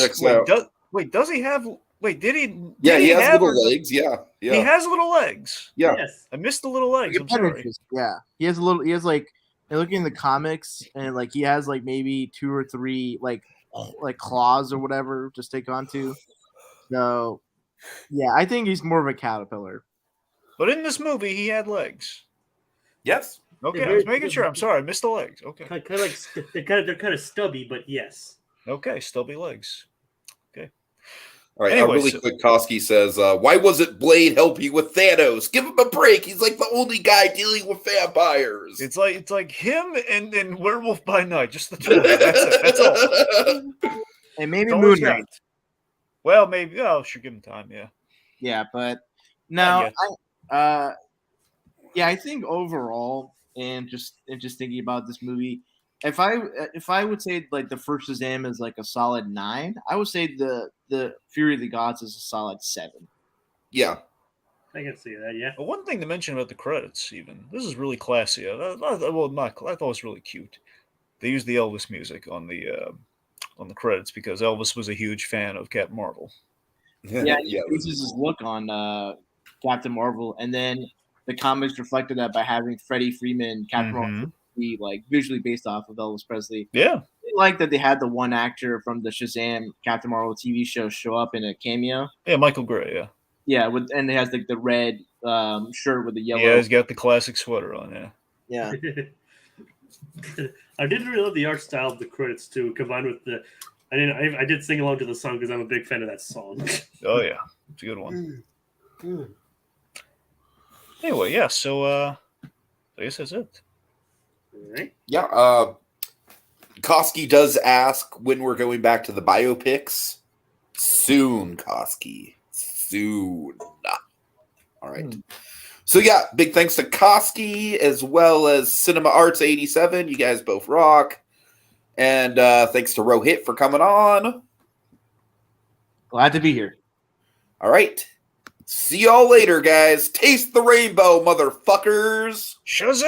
does he have? Wait, did he? Yeah, he has little legs. Yeah. He has little legs. Yeah. Yes. I missed the little legs. I'm sorry. Yeah, he has like looking in the comics and like he has like maybe 2 or 3 like claws or whatever to stick onto. So yeah, I think he's more of a caterpillar. But in this movie, he had legs. Yes. Okay, I was making sure. I'm sorry, I missed the legs. Okay. Kind of like they're kind of stubby, but yes. Okay, stubby legs. Okay. All right. Anyway, quick, Koski says, "Why wasn't Blade helping with Thanos? Give him a break. He's like the only guy dealing with vampires." It's like him and then Werewolf by Night, just the two of them. That's it. That's all. And maybe Moon Knight. Well, maybe. Oh, should give him time. Yeah. Yeah, but now, I think overall, and just thinking about this movie, if I would say like the first Shazam is like a solid 9, I would say the Fury of the Gods is a solid 7. Yeah. I can see that. Yeah. But one thing to mention about the credits, even this is really classy. I thought it was really cute. They used the Elvis music on the credits because Elvis was a huge fan of Captain Marvel. Yeah, he uses his look on Captain Marvel, and then the comics reflected that by having Freddie Freeman, Captain Marvel, be like visually based off of Elvis Presley. Yeah, I like that they had the one actor from the Shazam Captain Marvel TV show show up in a cameo. yeah, Michael Gray. Yeah, Yeah, and it has like the red shirt with the yellow. Yeah, he's got the classic sweater on. Yeah. I did really love the art style of the credits too, combined with the. I did sing along to the song because I'm a big fan of that song. Oh yeah, it's a good one. Anyway, yeah. So I guess that's it. All right. Yeah. Koski does ask when we're going back to the biopics. Soon, Koski. Soon. All right. So yeah, big thanks to Koski as well as Cinema Arts 87. You guys both rock. And thanks to Rohit for coming on. Glad to be here. All right. See y'all later, guys. Taste the rainbow, motherfuckers. Shazam!